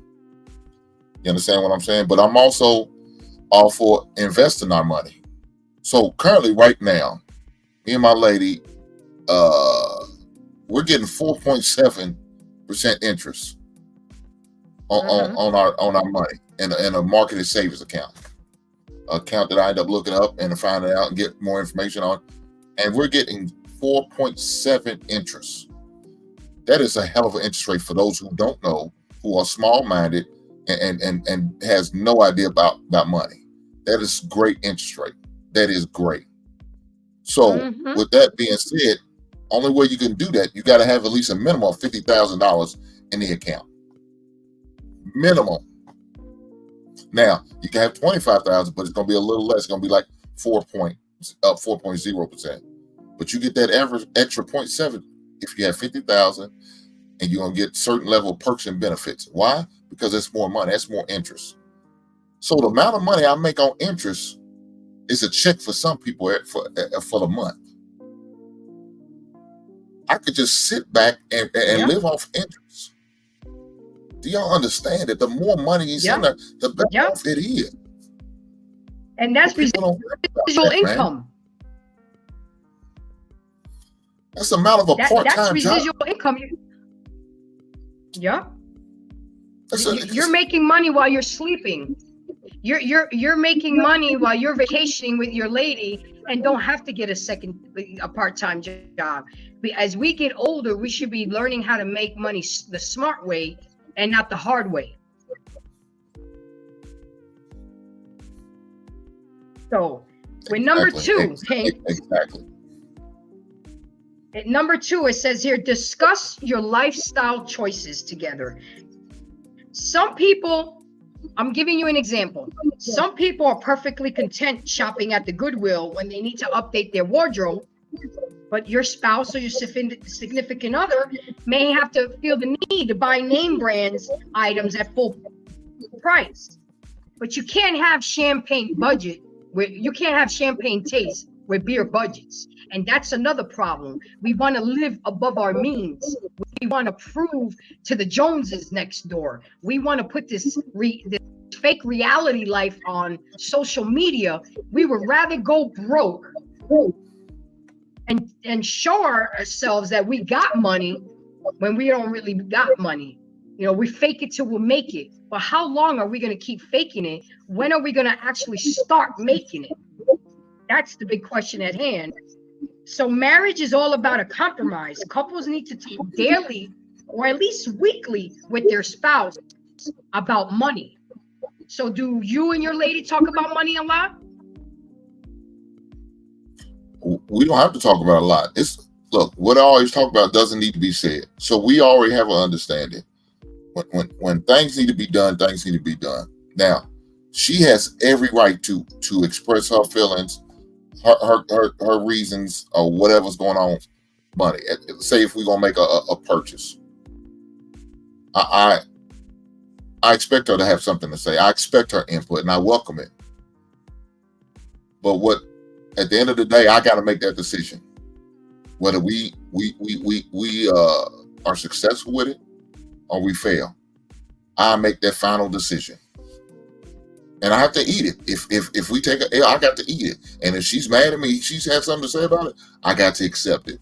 You understand what I'm saying? But I'm also all for investing our money. So currently, right now, me and my lady, we're getting 4.7% interest on our money in a marketed savings account that I end up looking up and finding out and get more information on, and we're getting 4.7 interest. That is a hell of an interest rate for those who don't know, who are small-minded and has no idea about money. That is great interest rate. That is great. So with that being said, only way you can do that, you got to have at least a minimum of $50,000 in the account. Minimum. Now you can have 25,000, but it's going to be a little less. It's going to be like 4.0%. But you get that average extra 0.7 if you have 50,000, and you're going to get certain level of perks and benefits. Why? Because it's more money. That's more interest. So the amount of money I make on interest is a check for some people for the month. I could just sit back and live off interest. Do y'all understand that the more money is in there, the better off it is? And that's residual income. Man. That's the amount of a part-time That's residual job. income. You're making money while you're sleeping. You're making money while you're vacationing with your lady and don't have to get a part-time job. As we get older, we should be learning how to make money the smart way and not the hard way. So with number 2, Hank. Exactly. At number 2, it says here, discuss your lifestyle choices together. Some people, I'm giving you an example. Some people are perfectly content shopping at the Goodwill when they need to update their wardrobe, but your spouse or your significant other may have to feel the need to buy name brands items at full price. But you can't have champagne taste with beer budgets. And that's another problem. We want to live above our means. We want to prove to the Joneses next door. We want to put this fake reality life on social media. We would rather go broke and show ourselves that we got money when we don't really got money. You know, we fake it till we make it. But how long are we going to keep faking it? When are we going to actually start making it? That's the big question at hand. So marriage is all about a compromise. Couples need to talk daily or at least weekly with their spouse about money. So do you and your lady talk about money a lot? We don't have to talk about it a lot. Look, what I always talk about doesn't need to be said. So we already have an understanding. When things need to be done, things need to be done. Now, she has every right to express her feelings, her reasons, or whatever's going on. Money. Say if we're gonna make a purchase, I expect her to have something to say. I expect her input, and I welcome it. But what at the end of the day, I got to make that decision. Whether we are successful with it or we fail, I make that final decision. And I have to eat it. If we take a L, I got to eat it. And if she's mad at me, she's had something to say about it, I got to accept it.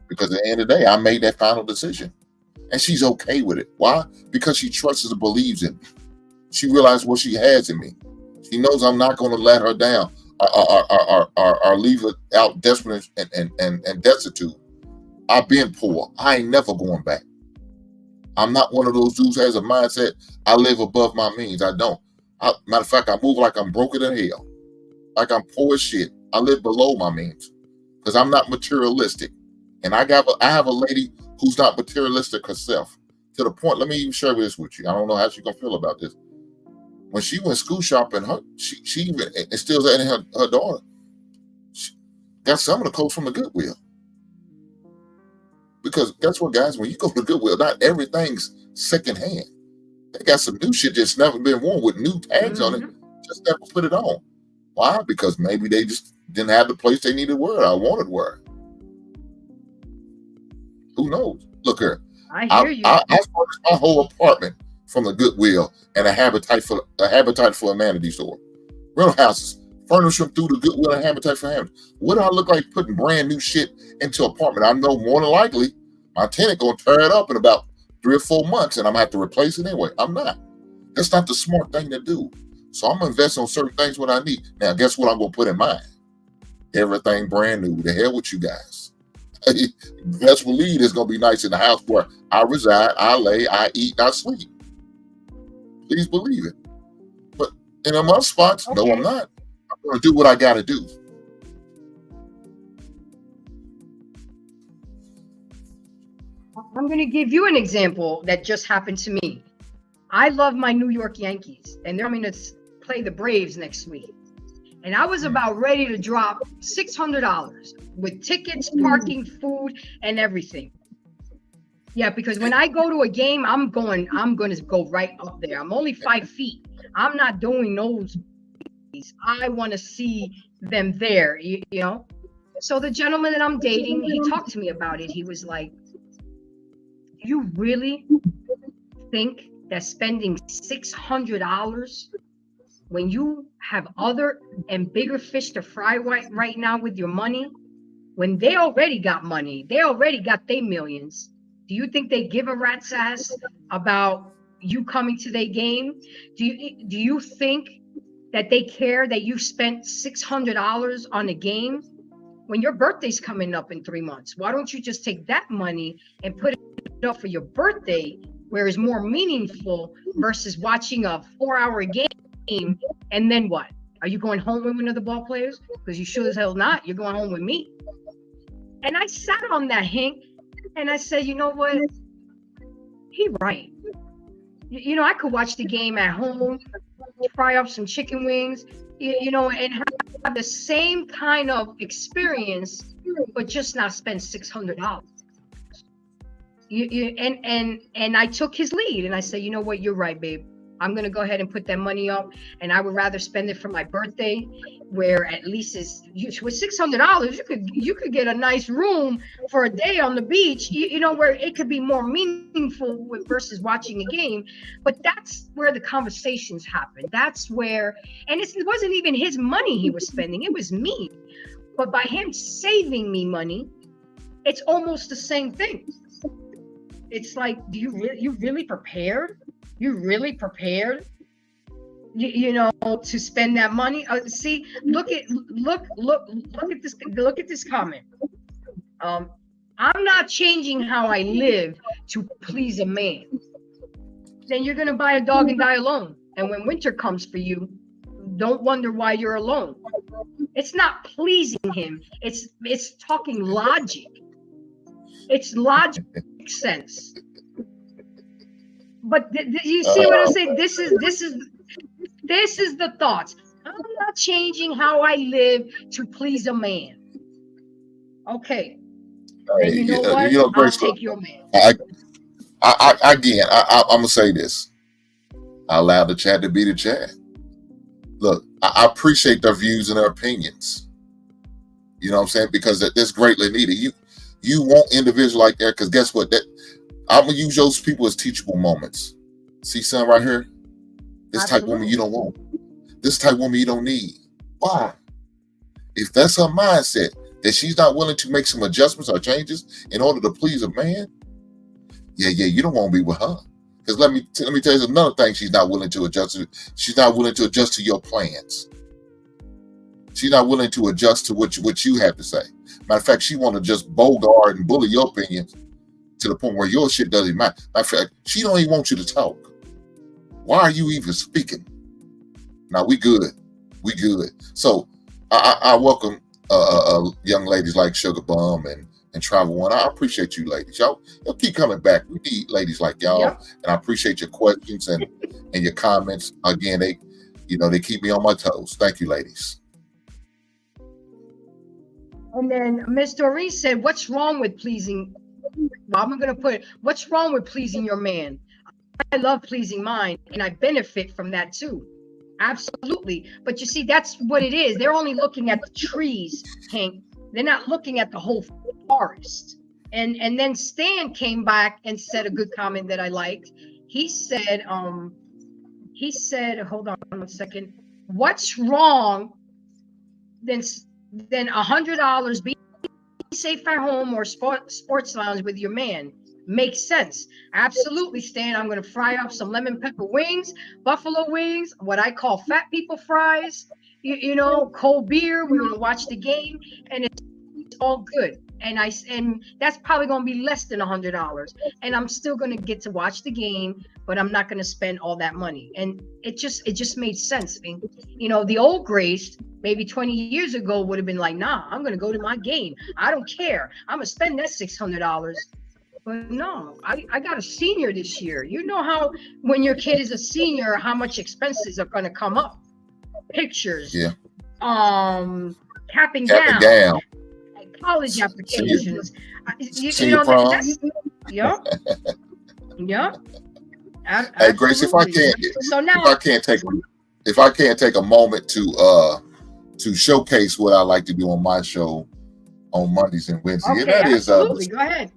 Because at the end of the day, I made that final decision. And she's okay with it. Why? Because she trusts and believes in me. She realizes what she has in me. She knows I'm not going to let her down or leave her out desperate and destitute. I've been poor. I ain't never going back. I'm not one of those dudes who has a mindset, I live above my means. I don't. Matter of fact, I move like I'm broken in hell. Like I'm poor as shit. I live below my means because I'm not materialistic. And I have a lady who's not materialistic herself. To the point, let me even share this with you. I don't know how she's going to feel about this. When she went school shopping, she even instills that in her daughter. She got some of the clothes from the Goodwill. Because guess what, guys? When you go to the Goodwill, not everything's secondhand. They got some new shit that's never been worn with new tags on it. Just never put it on. Why? Because maybe they just didn't have the place they needed to wear it. I wanted to wear it. Who knows? Look here. I hear you. I furnished my whole apartment from the Goodwill and a Habitat for Humanity store. Rental houses, furnish them through the Goodwill and Habitat for Humanity. What do I look like putting brand new shit into an apartment? I know more than likely my tenant gonna tear it up in about 3 or 4 months and I'm gonna have to replace it anyway. I'm not. That's not the smart thing to do. So I'm gonna invest on certain things what I need. Now, guess what I'm gonna put in mine? Everything brand new. The hell with you guys. Best believe it's gonna be nice in the house where I reside, I lay, I eat, and I sleep. Please believe it. But in them other spots, no, I'm not. I'm gonna do what I gotta do. I'm going to give you an example that just happened to me. I love my New York Yankees, and they're coming to play the Braves next week. And I was about ready to drop $600 with tickets, parking, food, and everything. Yeah, because when I go to a game, I'm going to go right up there. I'm only 5 feet. I'm not doing those. I want to see them there, you know? So the gentleman that I'm dating, he talked to me about it. He was like, you really think that spending $600 when you have other and bigger fish to fry right now with your money, when they already got money, they already got their millions, do you think they give a rat's ass about you coming to their game? Do you think that they care that you spent $600 on a game when your birthday's coming up in 3 months? Why don't you just take that money and put it up for your birthday, where it's more meaningful versus watching a 4-hour game? And then what? Are you going home with one of the ball players? Because you sure as hell not. You're going home with me. And I sat on that, Hank, and I said, you know what? He right. You know, I could watch the game at home, fry up some chicken wings, you know, and have the same kind of experience, but just not spend $600. And I took his lead and I said, you know what, you're right, babe. I'm gonna go ahead and put that money up, and I would rather spend it for my birthday, where at least with $600 you could get a nice room for a day on the beach, you know, where it could be more meaningful versus watching a game. But that's where the conversations happen. That's where, and it wasn't even his money he was spending, it was me. But by him saving me money, it's almost the same thing. It's like, you really prepared? You really prepared, you know, to spend that money? See, look at this comment. I'm not changing how I live to please a man. Then you're gonna buy a dog and die alone. And when winter comes for you, don't wonder why you're alone. It's not pleasing him. It's talking logic. It's logic sense. But you see what I'm saying? This is the thoughts. I'm not changing how I live to please a man. Okay. And you know what? I'll take your man. I'm gonna say this. I allow the chat to be the chat. Look, I appreciate their views and their opinions. You know what I'm saying? Because that's greatly needed. You want individuals like that, because guess what? That I'm gonna use those people as teachable moments. See something right here? This type of woman you don't want. This type of woman you don't need. Why? If that's her mindset, that she's not willing to make some adjustments or changes in order to please a man, yeah, you don't want to be with her. Because let me tell you another thing she's not willing to adjust to. She's not willing to adjust to your plans. She's not willing to adjust to what you have to say. Matter of fact, she want to just bogart and bully your opinions to the point where your shit doesn't matter. Matter of fact, she don't even want you to talk. Why are you even speaking? Now we good. We good. So I welcome young ladies like Sugar Bum and Travel One. I appreciate you ladies. Y'all keep coming back. We need ladies like y'all. Yep. And I appreciate your questions and your comments. Again, they keep me on my toes. Thank you, ladies. And then Miss Doreen said, what's wrong with pleasing? Well, I'm going to put it, what's wrong with pleasing your man? I love pleasing mine, and I benefit from that too. Absolutely. But you see, that's what it is. They're only looking at the trees, Hank. They're not looking at the whole forest. And then Stan came back and said a good comment that I liked. He said, hold on 1 second. What's wrong than $100 be safe at home or sports lounge with your man? Makes sense. Absolutely, Stan. I'm going to fry up some lemon pepper wings, buffalo wings, what I call fat people fries, you know, cold beer. We're going to watch the game, and it's all good. And that's probably going to be less than $100. And I'm still going to get to watch the game, but I'm not going to spend all that money. And it just made sense. I mean, you know, the old Grace, maybe 20 years ago, would have been like, nah, I'm going to go to my game. I don't care. I'm going to spend that $600. But no, I got a senior this year. You know how when your kid is a senior, how much expenses are going to come up. Pictures, Yeah. cap and gown, college applications. You know, that's, yeah. Hey, Grace, if I can't take a moment to showcase what I like to do on my show on Mondays and Wednesdays, okay, and that absolutely. is Go ahead.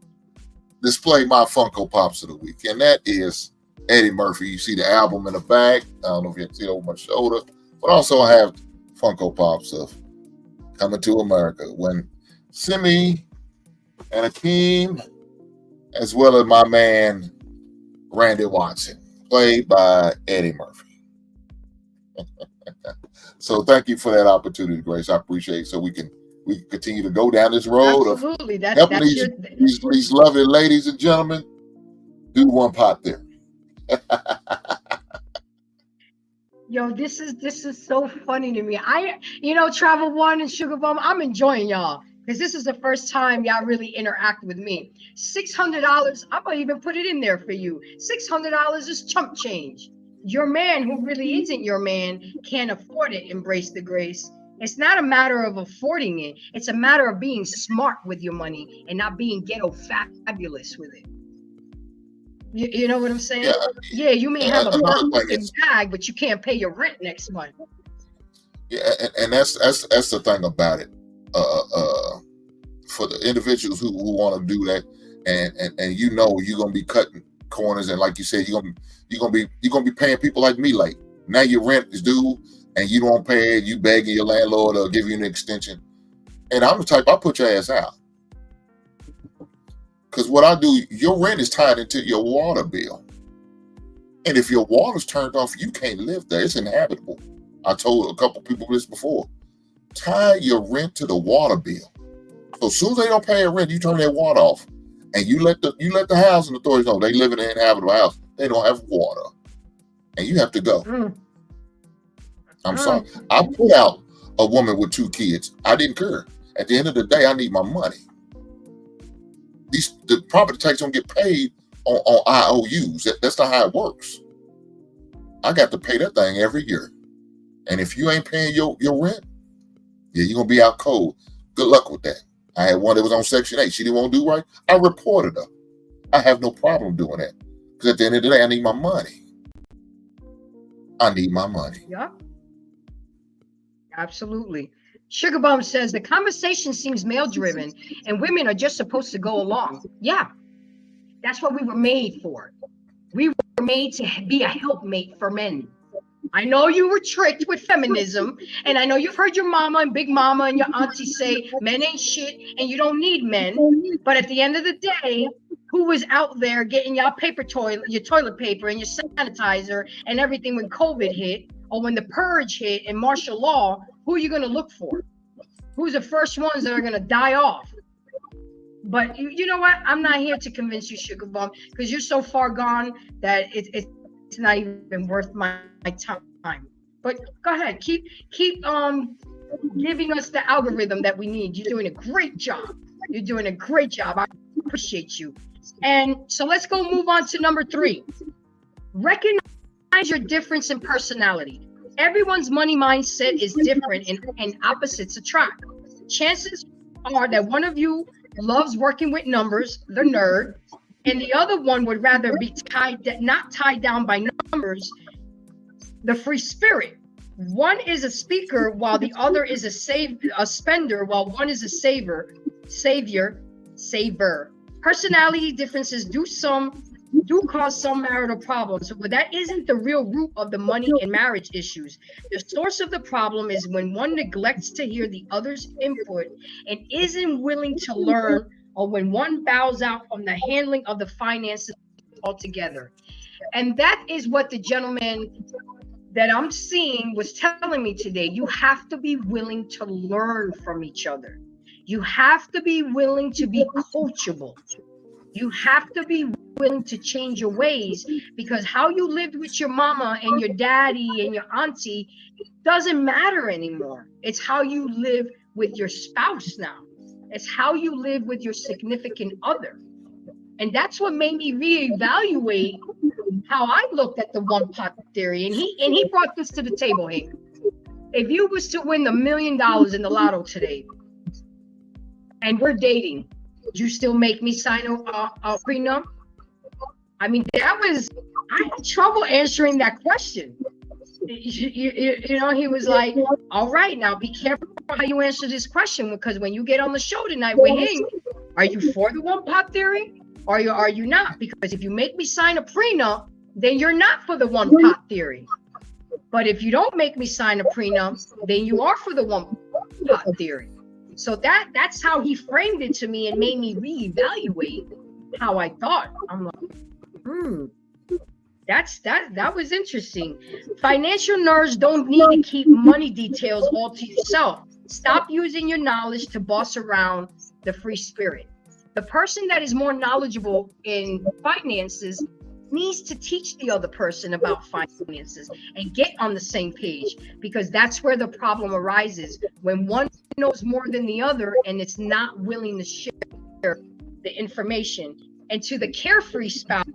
Display my Funko Pops of the week, and that is Eddie Murphy. You see the album in the back. I don't know if you can see it over my shoulder, but also I have Funko Pops of Coming to America when Simi and Akeem, as well as my man Randy Watson, played by Eddie Murphy. So thank you for that opportunity, Grace. I appreciate it. So we can continue to go down this road Absolutely. of helping these lovely ladies and gentlemen do one pot there. Yo, this is so funny to me. Travel One and Sugar Bum, I'm enjoying y'all because this is the first time y'all really interact with me. $600, I'm gonna even put it in there for you. $600 is chump change. Your man, who really isn't your man, can't afford it. Embrace the grace. It's not a matter of affording it. It's a matter of being smart with your money and not being ghetto fabulous with it. You know what I'm saying? Yeah, you may have a bag, but you can't pay your rent next month. Yeah, and that's the thing about it. For the individuals who want to do that, and you're gonna be cutting corners, and like you said, you're gonna be paying people like me late. Now your rent is due, and you don't pay it. You begging your landlord to give you an extension, and I'm the type, I'll put your ass out. Because what I do, your rent is tied into your water bill. And if your water's turned off, you can't live there. It's inhabitable. I told a couple people this before. Tie your rent to the water bill. So as soon as they don't pay a rent, you turn their water off. And you let the housing authorities know they live in an inhabitable house. They don't have water. And you have to go. I'm sorry. I put out a woman with 2 kids. I didn't care. At the end of the day, I need my money. The property tax don't get paid on IOUs. That's not how it works. I got to pay that thing every year. And if you ain't paying your rent, yeah, you're going to be out cold. Good luck with that. I had one that was on Section 8. She didn't want to do right. I reported her. I have no problem doing that. Because at the end of the day, I need my money. I need my money. Yeah. Absolutely. Sugar Bum says the conversation seems male driven and women are just supposed to go along. Yeah, that's what we were made for. We were made to be a helpmate for men. I know you were tricked with feminism, and I know you've heard your mama and big mama and your auntie say men ain't shit and you don't need men. But at the end of the day, who was out there getting your toilet paper and your sanitizer and everything when COVID hit or when the purge hit and martial law? Who are you going to look for? Who's the first ones that are going to die off? But you know what? I'm not here to convince you, Sugar Bum, because you're so far gone that it's not even worth my time. But go ahead, keep giving us the algorithm that we need. You're doing a great job. You're doing a great job. I appreciate you. And so let's go move on to number 3. Recognize your difference in personality. Everyone's money mindset is different and opposites attract. Chances are that one of you loves working with numbers, the nerd, and the other one would rather be not tied down by numbers, the free spirit. One is a speaker while the other is a spender, while one is a saver. Personality differences do cause some marital problems, but that isn't the real root of the money and marriage issues. The source of the problem is when one neglects to hear the other's input and isn't willing to learn, or when one bows out from the handling of the finances altogether. And that is what the gentleman that I'm seeing was telling me today. You have to be willing to learn from each other. You have to be willing to be coachable. You have to be willing to change your ways, because how you lived with your mama and your daddy and your auntie doesn't matter anymore. It's how you live with your spouse now. It's how you live with your significant other. And that's what made me reevaluate how I looked at the one pot theory. And he brought this to the table. Hey, if you was to win $1 million in the lotto today and we're dating, would you still make me sign a prenup? I mean, I had trouble answering that question. You know, he was like, all right, now be careful how you answer this question, because when you get on the show tonight with him, are you for the one pot theory or are you not? Because if you make me sign a prenup, then you're not for the one pot theory. But if you don't make me sign a prenup, then you are for the one pot theory. So that's how he framed it to me and made me reevaluate how I thought. I'm like, that was interesting. Financial nerds don't need to keep money details all to yourself. Stop using your knowledge to boss around the free spirit. The person that is more knowledgeable in finances needs to teach the other person about finances and get on the same page, because that's where the problem arises, when one knows more than the other and it's not willing to share the information. And to the carefree spouse,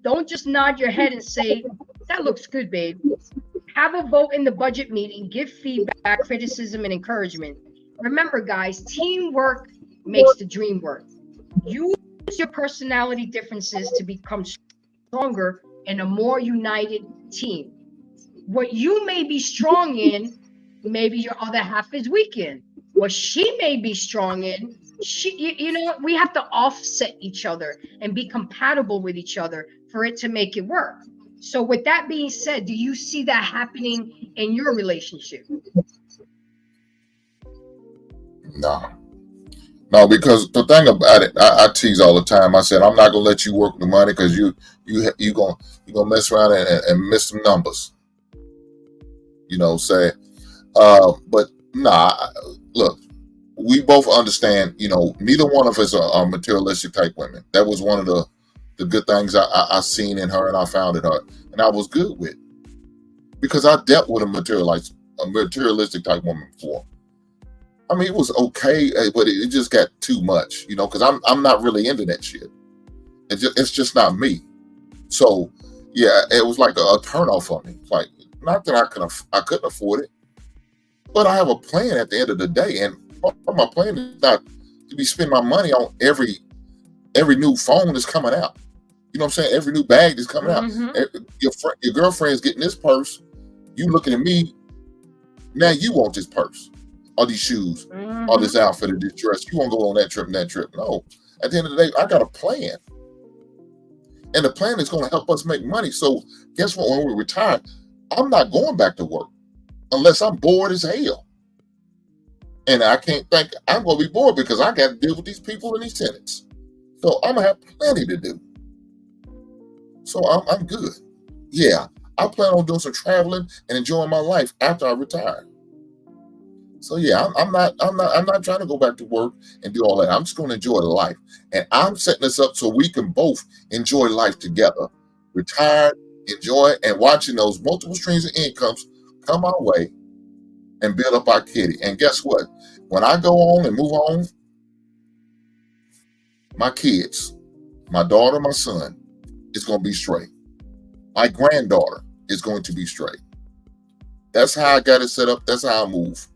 don't just nod your head and say, that looks good, babe. Have a vote in the budget meeting, give feedback, criticism, and encouragement. Remember, guys, teamwork makes the dream work. Use your personality differences to become stronger and a more united team. What you may be strong in, maybe your other half is weak in. What she may be strong in, we have to offset each other and be compatible with each other for it to make it work. So with that being said, do you see that happening in your relationship? No, because the thing about it, I tease all the time. I said, I'm not gonna let you work the money, because you gonna mess around and miss some numbers. But look, we both understand, neither one of us are materialistic type women. That was one of the good things I seen in her and I found in her, and I was good with, because I dealt with a materialistic type woman before. I mean, it was okay, but it just got too much, because I'm not really into that shit. It's just not me. So yeah, it was like a turnoff for me. It's like, not that I couldn't afford it, but I have a plan at the end of the day, and my plan is not to be spending my money on every new phone that's coming out. You know what I'm saying? Every new bag that's coming out. Your girlfriend's getting this purse. You looking at me Now you want this purse, or these shoes, or this outfit, or this dress. You want to go on that trip and that trip. No. At the end of the day, I got a plan. And the plan is going to help us make money. So guess what? When we retire, I'm not going back to work unless I'm bored as hell. And I can't think I'm going to be bored because I got to deal with these people and these tenants. So I'm going to have plenty to do. So I'm good. Yeah, I plan on doing some traveling and enjoying my life after I retire. So yeah, I'm not trying to go back to work and do all that. I'm just going to enjoy life. And I'm setting this up so we can both enjoy life together. Retired, enjoy, and watching those multiple streams of incomes come our way and build up our kitty. And guess what? When I go on and move on, my kids, my daughter, my son, is going to be straight. My granddaughter is going to be straight. That's how I got it set up. That's how I move.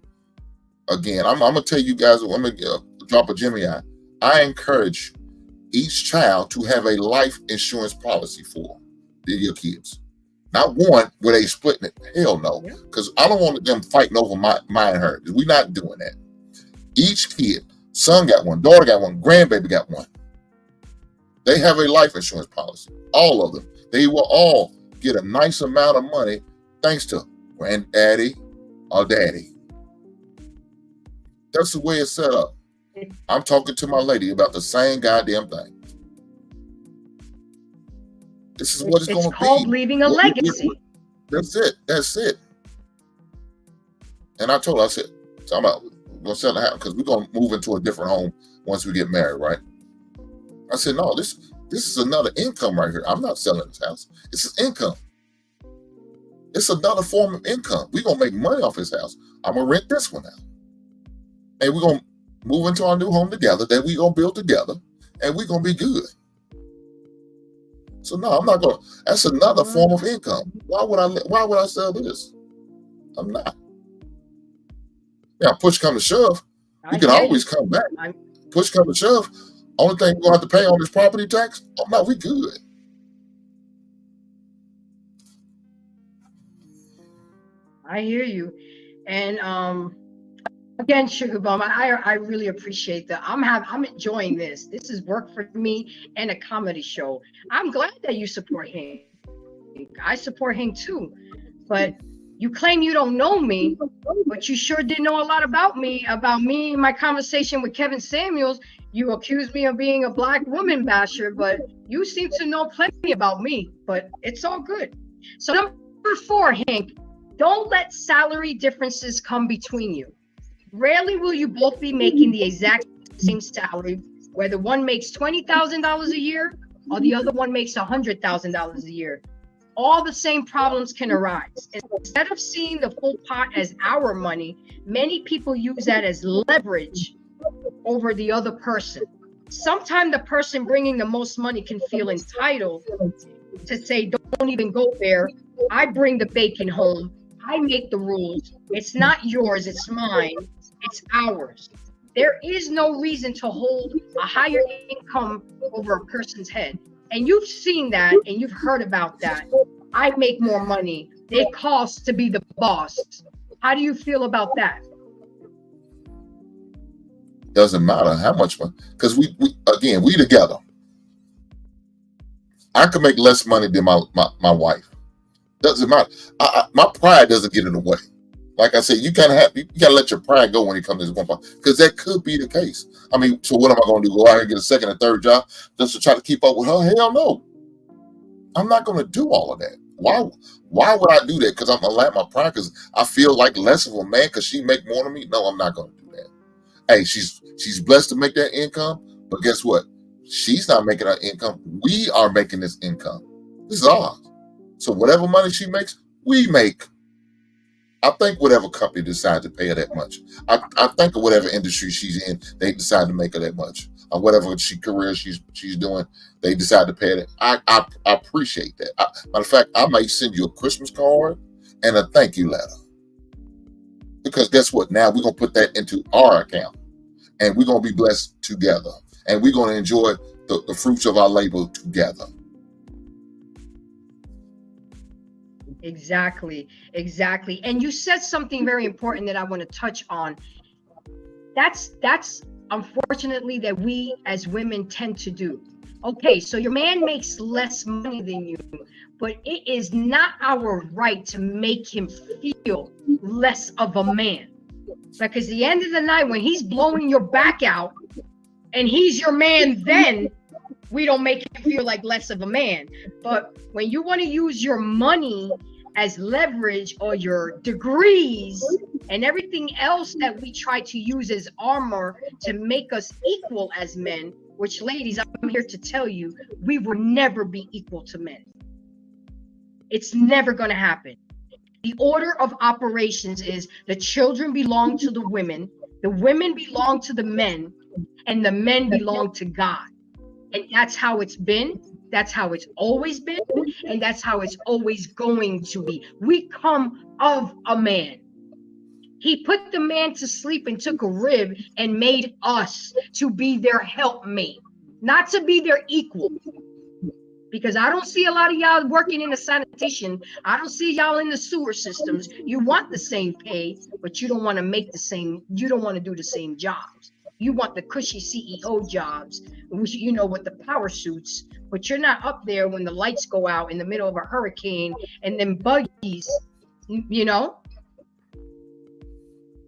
Again, I'm going to tell you guys, I'm going to drop a Jimmy eye. I encourage each child to have a life insurance policy for your kids. Not one where they splitting it. Hell no. Because I don't want them fighting over my and her. We're not doing that. Each kid, son got one, daughter got one, grandbaby got one. They have a life insurance policy. All of them. They will all get a nice amount of money thanks to granddaddy or daddy. That's the way it's set up. I'm talking to my lady about the same goddamn thing. This is what it's going to be. It's called leaving a legacy. That's it. That's it. And I told her, I said, we're going to sell the house because we're going to move into a different home once we get married, right? I said, no, this is another income right here. I'm not selling this house. This is income. It's another form of income. We're going to make money off this house. I'm going to rent this one out. And we're going to move into our new home together that we're going to build together. And we're going to be good. So no, I'm not going to. That's another form of income. Why would I sell this? I'm not. Yeah, push come to shove, you can always come back. Push come to shove, only thing we're going to have to pay on this property tax, oh no, we good. I hear you. And again, Sugar Bum, I really appreciate that. I'm enjoying this. This is work for me and a comedy show. I'm glad that you support him. I support him too. But you claim you don't know me, but you sure did know a lot about me, my conversation with Kevin Samuels. You accused me of being a black woman basher, but you seem to know plenty about me, but it's all good. So number 4, Hank, don't let salary differences come between you. Rarely will you both be making the exact same salary, whether one makes $20,000 a year or the other one makes $100,000 a year. All the same problems can arise. Instead of seeing the full pot as our money, many people use that as leverage over the other person. Sometimes the person bringing the most money can feel entitled to say, don't even go there. I bring the bacon home. I make the rules. It's not yours, it's mine. It's ours. There is no reason to hold a higher income over a person's head. And you've seen that and you've heard about that. I make more money. They cost to be the boss. How do you feel about that? Doesn't matter how much money, because we together. I could make less money than my wife. Doesn't matter. My pride doesn't get in the way. Like I said, you gotta let your pride go when it comes to this one part, because that could be the case. I mean, so what am I going to do? Go out here and get a second and third job just to try to keep up with her? Hell no. I'm not going to do all of that. Why would I do that? Because I'm going to lack my pride because I feel like less of a man because she make more than me? No, I'm not going to do that. Hey, she's blessed to make that income, but guess what? She's not making her income. We are making this income. This is ours. So whatever money she makes, we make. I think whatever company decides to pay her that much. I think of whatever industry she's in, they decide to make her that much. Or whatever career she's doing, they decide to pay her that. I appreciate that. Matter of fact, I might send you a Christmas card and a thank you letter. Because guess what? Now we're going to put that into our account. And we're going to be blessed together. And we're going to enjoy the fruits of our labor together. Exactly. Exactly. And you said something very important that I want to touch on. That's unfortunately that we as women tend to do. Okay, so your man makes less money than you, but it is not our right to make him feel less of a man. Because at the end of the night, when he's blowing your back out and he's your man, then we don't make him feel like less of a man. But when you want to use your money as leverage, or your degrees and everything else that we try to use as armor to make us equal as men, which, ladies, I'm here to tell you, we will never be equal to men. It's never going to happen. The order of operations is the children belong to the women belong to the men, and the men belong to God. And that's how it's been. That's how it's always been. And that's how it's always going to be. We come of a man. He put the man to sleep and took a rib and made us to be their helpmate, not to be their equal. Because I don't see a lot of y'all working in the sanitation. I don't see y'all in the sewer systems. You want the same pay, but you don't want to make the same, you don't want to do the same jobs. You want the cushy CEO jobs, which, you know, with the power suits, but you're not up there when the lights go out in the middle of a hurricane and then buggies, you know.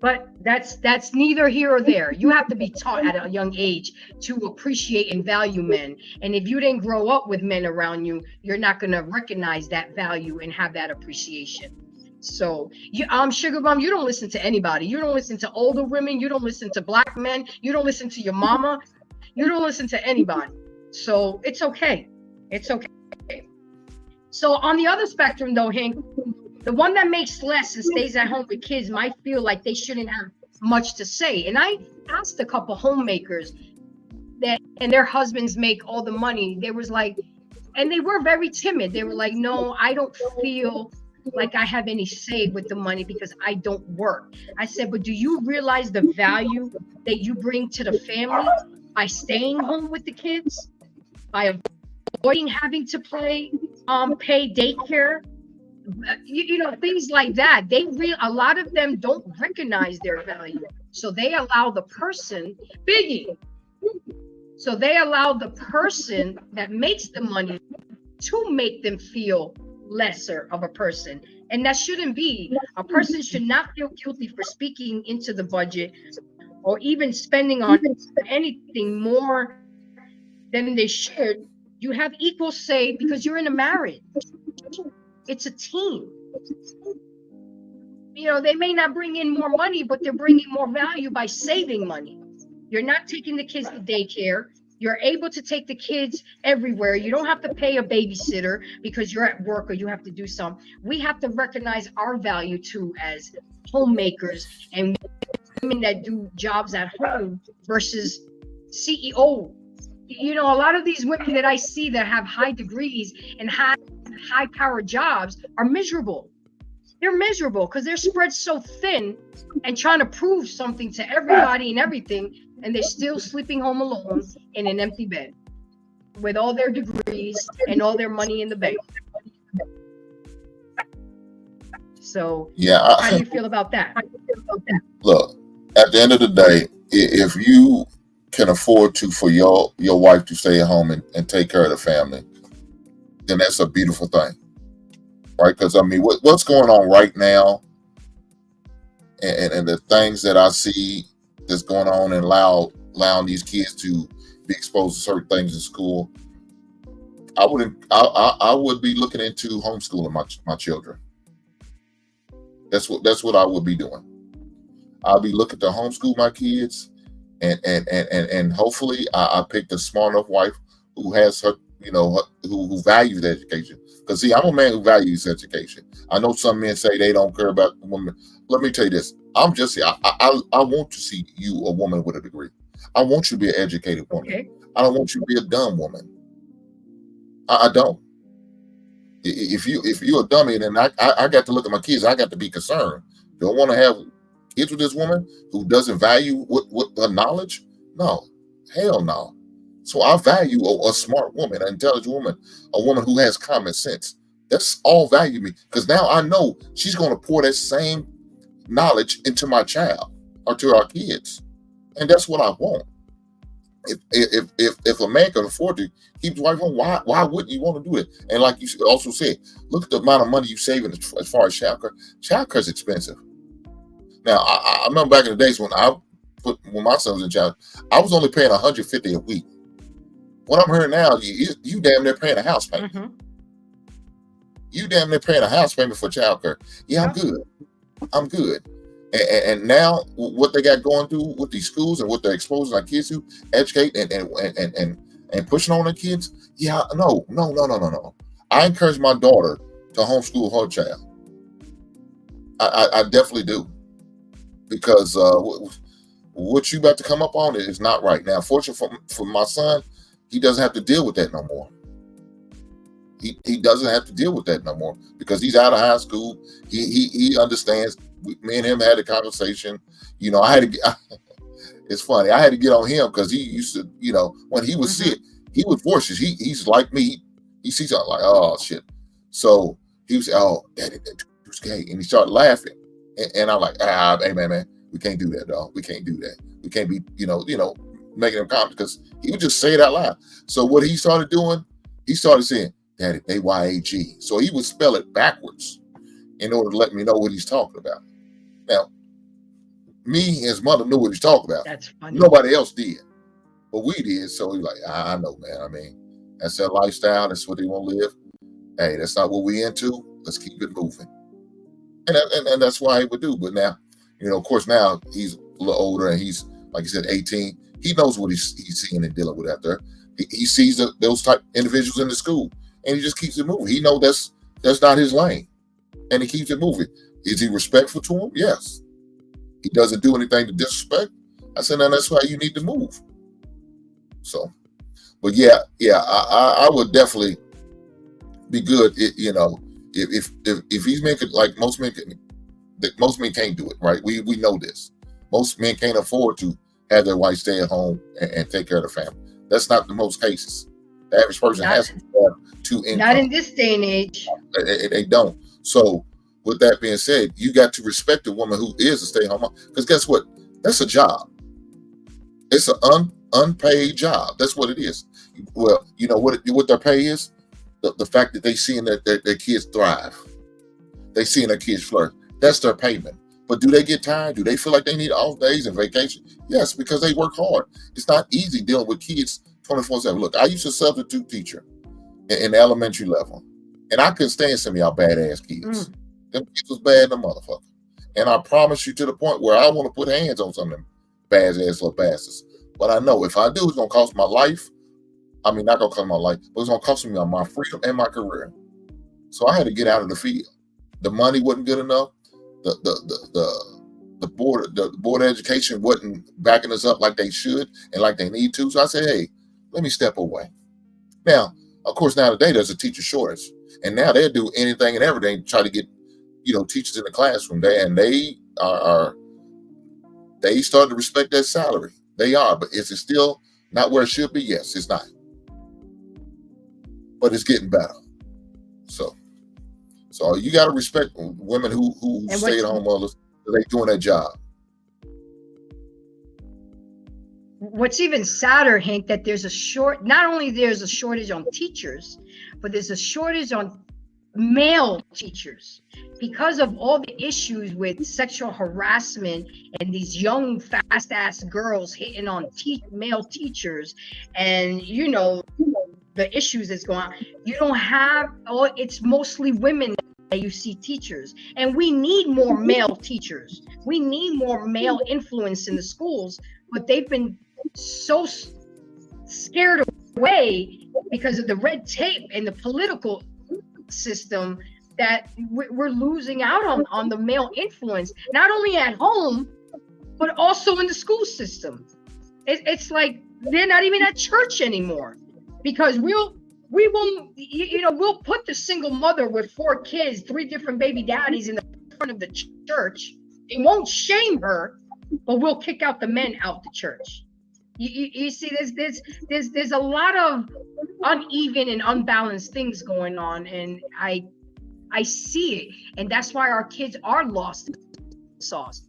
But that's neither here or there. You have to be taught at a young age to appreciate and value men. And if you didn't grow up with men around you, you're not going to recognize that value and have that appreciation. So Sugar Bum, you don't listen to anybody. You don't listen to older women. You don't listen to black men. You don't listen to your mama. You don't listen to anybody. So it's okay. It's okay. So on the other spectrum, though, Hank, the one that makes less and stays at home with kids might feel like they shouldn't have much to say. And I asked a couple homemakers that, and their husbands make all the money. They was like, and they were very timid. They were like, no, I don't feel like I have any say with the money because I don't work. I said, but do you realize the value that you bring to the family by staying home with the kids, by avoiding having to pay daycare? You know, things like that. A lot of them don't recognize their value, so they allow the person so they allow the person that makes the money to make them feel lesser of a person. And that shouldn't be. A person should not feel guilty for speaking into the budget or even spending on anything more than they should. You have equal say because you're in a marriage. It's a team. You know, they may not bring in more money, but they're bringing more value by saving money. You're not taking the kids to daycare. You're able to take the kids everywhere. You don't have to pay a babysitter because you're at work or you have to do something. We have to recognize our value too as homemakers and women that do jobs at home versus CEO. You know, a lot of these women that I see that have high degrees and high-powered jobs are miserable. They're miserable because they're spread so thin and trying to prove something to everybody and everything, and they're still sleeping home alone in an empty bed with all their degrees and all their money in the bank. So yeah, how do you feel about that? Look, at the end of the day, if you can afford for your wife to stay at home and take care of the family, then that's a beautiful thing, right? Because I mean, what's going on right now, and the things that I see that's going on and allowing these kids to be exposed to certain things in school, I would be looking into homeschooling my children. That's what I would be doing. I'll be looking to homeschool my kids, and hopefully I picked a smart enough wife who has her, you know, who values education. Because see, I'm a man who values education. I know some men say they don't care about women. Let me tell you this. I want to see you a woman with a degree. I want you to be an educated woman. Okay. I don't want you to be a dumb woman. I don't. If you're a dummy, then I got to look at my kids. I got to be concerned. Don't want to have kids with this woman who doesn't value what her knowledge? No, hell no. So I value a smart woman, an intelligent woman, a woman who has common sense. That's all value to me, because now I know she's going to pour that same knowledge into my child or to our kids, and that's what I want. If a man can afford to keep his wife home, why wouldn't you want to do it? And like you also said, look at the amount of money you saving as far as childcare. Childcare is expensive. Now I remember back in the days when my son was in child, I was only paying $150 a week. What I'm hearing now, you damn near paying a house payment. Mm-hmm. You damn near paying a house payment for childcare. Yeah, I'm good. I'm good. And now what they got going through with these schools and what they're exposing our kids to, educate and pushing on their kids. Yeah, no. I encourage my daughter to homeschool her child. I definitely do, because what you about to come up on is not right. Now, fortunately for my son, he doesn't have to deal with that no more. He doesn't have to deal with that no more, because he's out of high school. He understands. Me and him had a conversation. I had to. It's funny. I had to get on him because he used to. When he was sick, he was voices. He's like me. He sees something like, oh shit. So he was, oh, Daddy, that was gay, and he started laughing. And I'm like, hey man, we can't do that, dog. We can't do that. We can't be, making him comment, because he would just say it out loud. So what he started doing, he started saying, Daddy, AYAG. So he would spell it backwards in order to let me know what he's talking about. Now, me and his mother knew what he's talking about. That's funny. Nobody else did, but we did. So he's like, I know, man. I mean, that's their lifestyle. That's what they want to live. Hey, that's not what we into. Let's keep it moving. And that's why he would do. But now, of course, now he's a little older, and he's, like you said, 18. He knows what he's seeing and dealing with out there. He sees those type individuals in the school, and he just keeps it moving. He knows that's not his lane, and he keeps it moving. Is he respectful to him? Yes. He doesn't do anything to disrespect. I said, now that's why you need to move. So, but yeah, I would definitely be good. If these men could, like most men can't do it, right? We know this. Most men can't afford to have their wife stay at home and take care of the family. That's not the most cases. The average person has to have two incomes. Not in this day and age. They don't. So, with that being said, you got to respect a woman who is a stay-at-home mom, because guess what? That's a job. It's an unpaid job. That's what it is. Well, you know what their pay is? The fact that they seeing their kids thrive. They seeing their kids flourish. That's their payment. But do they get tired? Do they feel like they need off days and vacation? Yes, because they work hard. It's not easy dealing with kids 24/7. Look, I used to substitute teacher in the elementary level, and I couldn't stand some of y'all badass kids. Them kids was bad in the motherfucker. And I promise you, to the point where I want to put hands on some of them badass little bastards. But I know if I do, it's going to cost my life. I mean, not going to cost my life, but it's going to cost me my freedom and my career. So I had to get out of the field. The money wasn't good enough. The board of education wasn't backing us up like they should and like they need to. So I said, hey, let me step away. Now, of course, nowadays there's a teacher shortage, and now they'll do anything and everything to try to get teachers in the classroom. They start to respect their salary. They are, but is it still not where it should be? Yes, it's not, but it's getting better. So you got to respect women who stay at home mothers. They doing their job. What's even sadder, Hank, that not only there's a shortage on teachers, but there's a shortage on male teachers because of all the issues with sexual harassment and these young fast-ass girls hitting on male teachers, and the issues that's going on. You don't have, it's mostly women that you see teachers, and we need more male teachers. We need more male influence in the schools, but they've been so scared away because of the red tape and the political system that we're losing out on the male influence, not only at home, but also in the school system. It's like they're not even at church anymore, because we'll put the single mother with 4 kids, 3 different baby daddies in the front of the church. It won't shame her, but we'll kick out the men out the church. You see, there's a lot of uneven and unbalanced things going on, and I I see it. And that's why our kids are lost in the sauce.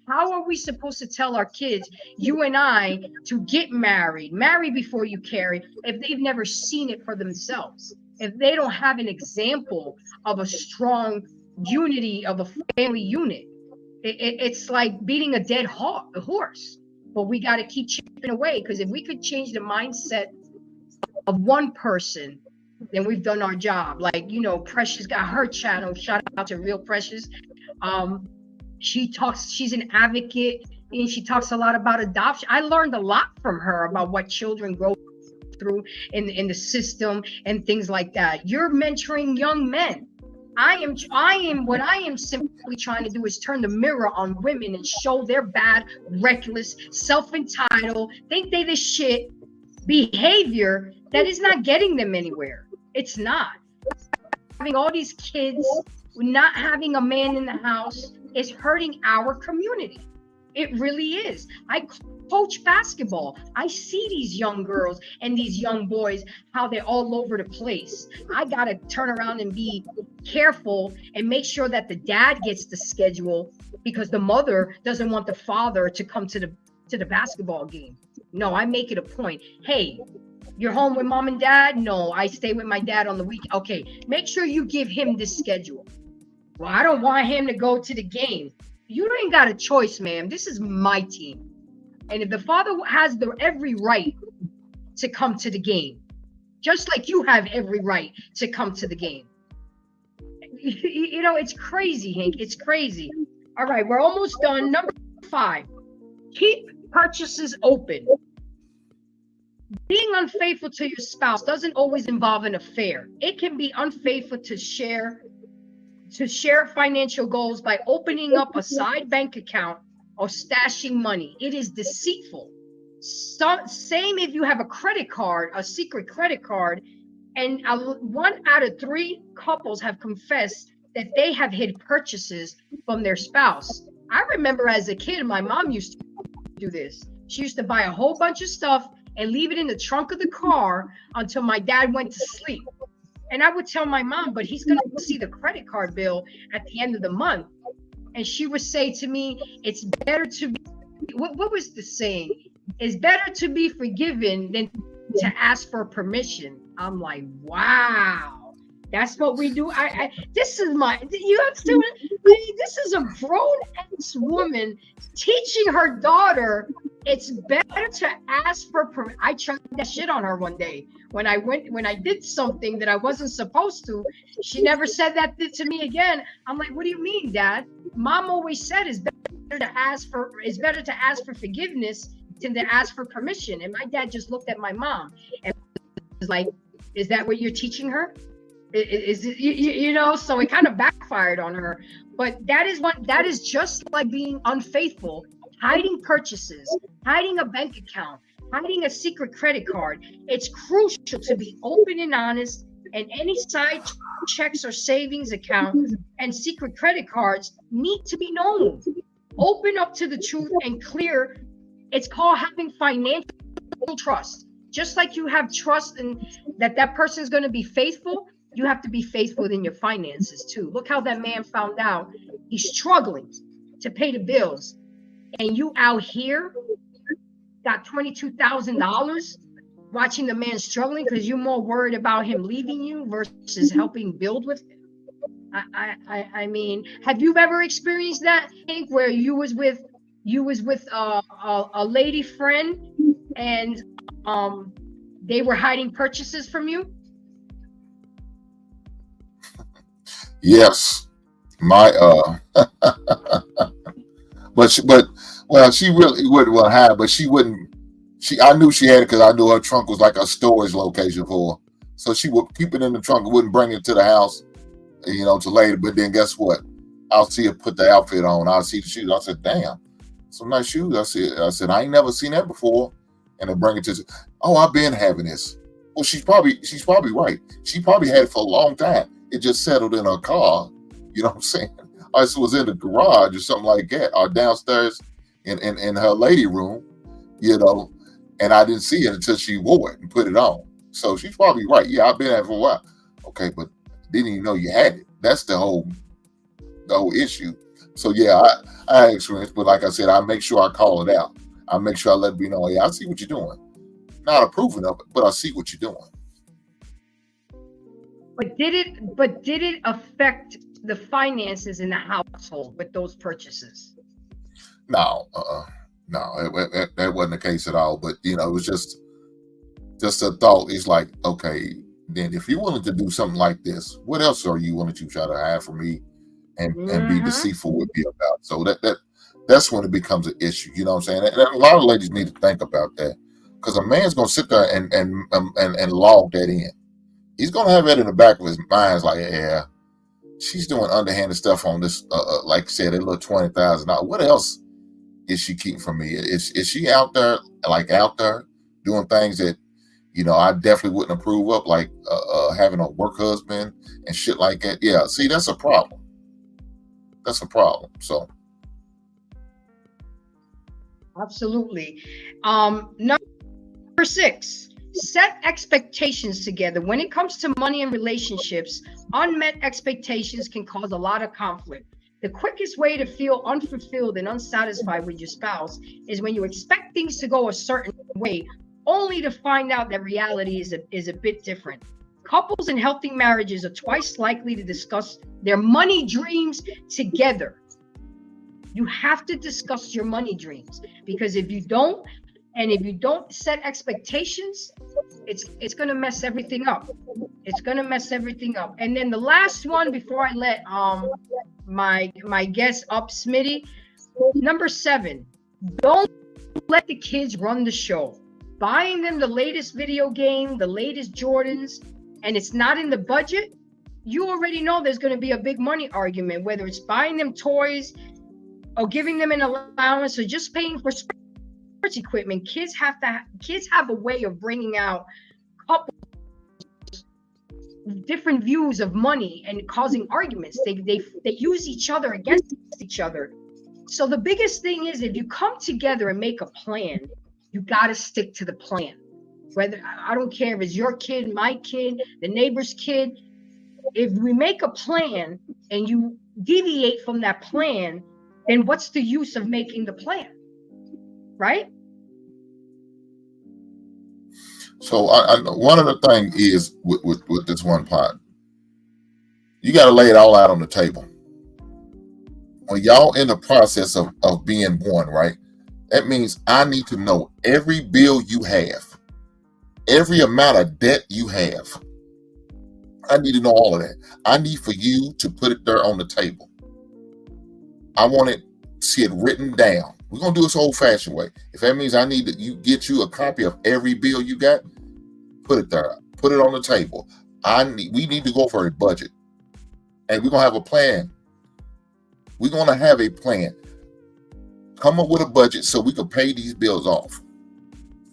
How are we supposed to tell our kids, you and I, to get married, marry before you carry, if they've never seen it for themselves? If they don't have an example of a strong unity of a family unit, it's like beating a dead horse. But we got to keep chipping away, because if we could change the mindset of one person, then we've done our job. Like, you know, Precious got her channel. Shout out to Real Precious. She's an advocate, and she talks a lot about adoption. I learned a lot from her about what children go through in the system and things like that. You're mentoring young men. What I am simply trying to do is turn the mirror on women and show their bad, reckless, self-entitled, think they the shit behavior that is not getting them anywhere. It's not. Having all these kids, not having a man in the house is hurting our community. It really is. I coach basketball. I see these young girls and these young boys, how they're all over the place. I got to turn around and be careful and make sure that the dad gets the schedule, because the mother doesn't want the father to come to the basketball game. No, I make it a point. Hey, you're home with mom and dad? No, I stay with my dad on the weekend. Okay, make sure you give him this schedule. Well, I don't want him to go to the game. You ain't got a choice, ma'am. This is my team. And if the father has every right to come to the game, just like you have every right to come to the game. You know, it's crazy, Hank. It's crazy. All right, we're almost done. Number 5, keep purchases open. Being unfaithful to your spouse doesn't always involve an affair. It can be unfaithful to share financial goals by opening up a side bank account or stashing money. It is deceitful. Same if you have a credit card, a secret credit card, and 1 out of 3 couples have confessed that they have hid purchases from their spouse. I remember as a kid, my mom used to do this. She used to buy a whole bunch of stuff and leave it in the trunk of the car until my dad went to sleep. And I would tell my mom, but he's going to see the credit card bill at the end of the month. And she would say to me, it's better to be, what was the saying? It's better to be forgiven than to ask for permission. I'm like, wow, that's what we do. This is this is a grown-ass woman teaching her daughter it's better to ask for permission. I tried that shit on her one day. When I did something that I wasn't supposed to, she never said that to me again. I'm like, what do you mean, Dad? Mom always said it's better to ask for forgiveness than to ask for permission. And my dad just looked at my mom and was like, is that what you're teaching her? Is it, you know, so it kind of backfired on her. But that is just like being unfaithful, hiding purchases, hiding a bank account, hiding a secret credit card. It's crucial to be open and honest, and any side checks or savings account and secret credit cards need to be known. Open up to the truth and clear. It's called having financial trust. Just like you have trust in that person is going to be faithful, you have to be faithful in your finances too. Look how that man found out he's struggling to pay the bills, and you out here got $22,000 watching the man struggling because you're more worried about him leaving you versus helping build with him. I mean, have you ever experienced that, Hank, where you was with a lady friend and they were hiding purchases from you? Yes, my but she really wouldn't have, but she wouldn't. I knew she had it because I knew her trunk was like a storage location for her. So she would keep it in the trunk and wouldn't bring it to the house, you know, till later. But then guess what? I'll see her put the outfit on. I'll see the shoes. I said, damn, some nice shoes. I said, I ain't never seen that before. And then bring it to, oh, I've been having this. Well, she's probably right. She probably had it for a long time. It just settled in her car. You know what I'm saying? Or it was in the garage or something like that, or downstairs in her lady room, you know, and I didn't see it until she wore it and put it on. So she's probably right. Yeah, I've been at it for a while. Okay, but didn't even know you had it. That's the whole issue. So yeah, I experience, but like I said, I make sure I call it out. I make sure I let me know, yeah, I see what you're doing. Not approving of it, but I see what you're doing. But did it affect the finances in the household with those purchases? No, that wasn't the case at all. But you know, it was just a thought. It's like, okay, then if you're willing to do something like this, what else are you willing to try to hide from me and be deceitful with me about? So that's when it becomes an issue. You know what I'm saying? And a lot of ladies need to think about that, because a man's gonna sit there and log that in. He's gonna have that in the back of his mind. It's like, yeah, she's doing underhanded stuff on this. Like I said, a little $20,000. What else is she keeping from me? Is she out there doing things that, you know, I definitely wouldn't approve of, like having a work husband and shit like that? Yeah, see, that's a problem. That's a problem. So absolutely. Number 6, set expectations together. When it comes to money and relationships, unmet expectations can cause a lot of conflict. The quickest way to feel unfulfilled and unsatisfied with your spouse is when you expect things to go a certain way, only to find out that reality is a bit different. Couples in healthy marriages are twice likely to discuss their money dreams together. You have to discuss your money dreams, because if you don't set expectations, it's going to mess everything up. It's going to mess everything up. And then the last one before I let my guest up, Smitty, number 7, don't let the kids run the show. Buying them the latest video game, the latest Jordans, and it's not in the budget, you already know there's going to be a big money argument, whether it's buying them toys or giving them an allowance or just paying for sports equipment. Kids have a way of bringing out couples different views of money and causing arguments. They use each other against each other. So the biggest thing is, if you come together and make a plan, you got to stick to the plan. Whether, I don't care if it's your kid, my kid, the neighbor's kid. If we make a plan and you deviate from that plan, then what's the use of making the plan, right? So one of the things is with this one part, you got to lay it all out on the table. When y'all in the process of being born, right? That means I need to know every bill you have, every amount of debt you have. I need to know all of that. I need for you to put it there on the table. I want to see it written down. We're going to do this old-fashioned way. If that means I need to get you a copy of every bill you got, put it there. Put it on the table. We need to go for a budget. And we're going to have a plan. We're going to have a plan. Come up with a budget so we can pay these bills off.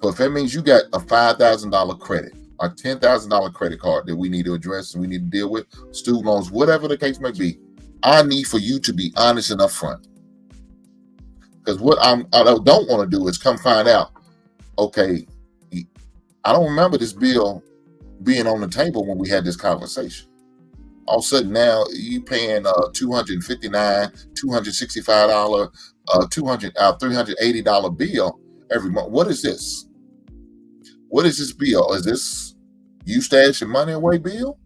So if that means you got a $5,000 credit or $10,000 credit card that we need to address and we need to deal with, student loans, whatever the case may be, I need for you to be honest and upfront. Because what I don't want to do is come find out, okay, I don't remember this bill being on the table when we had this conversation. All of a sudden now you paying $259, $265, $380 bill every month. What is this? What is this bill? Is this you stashing money away bill?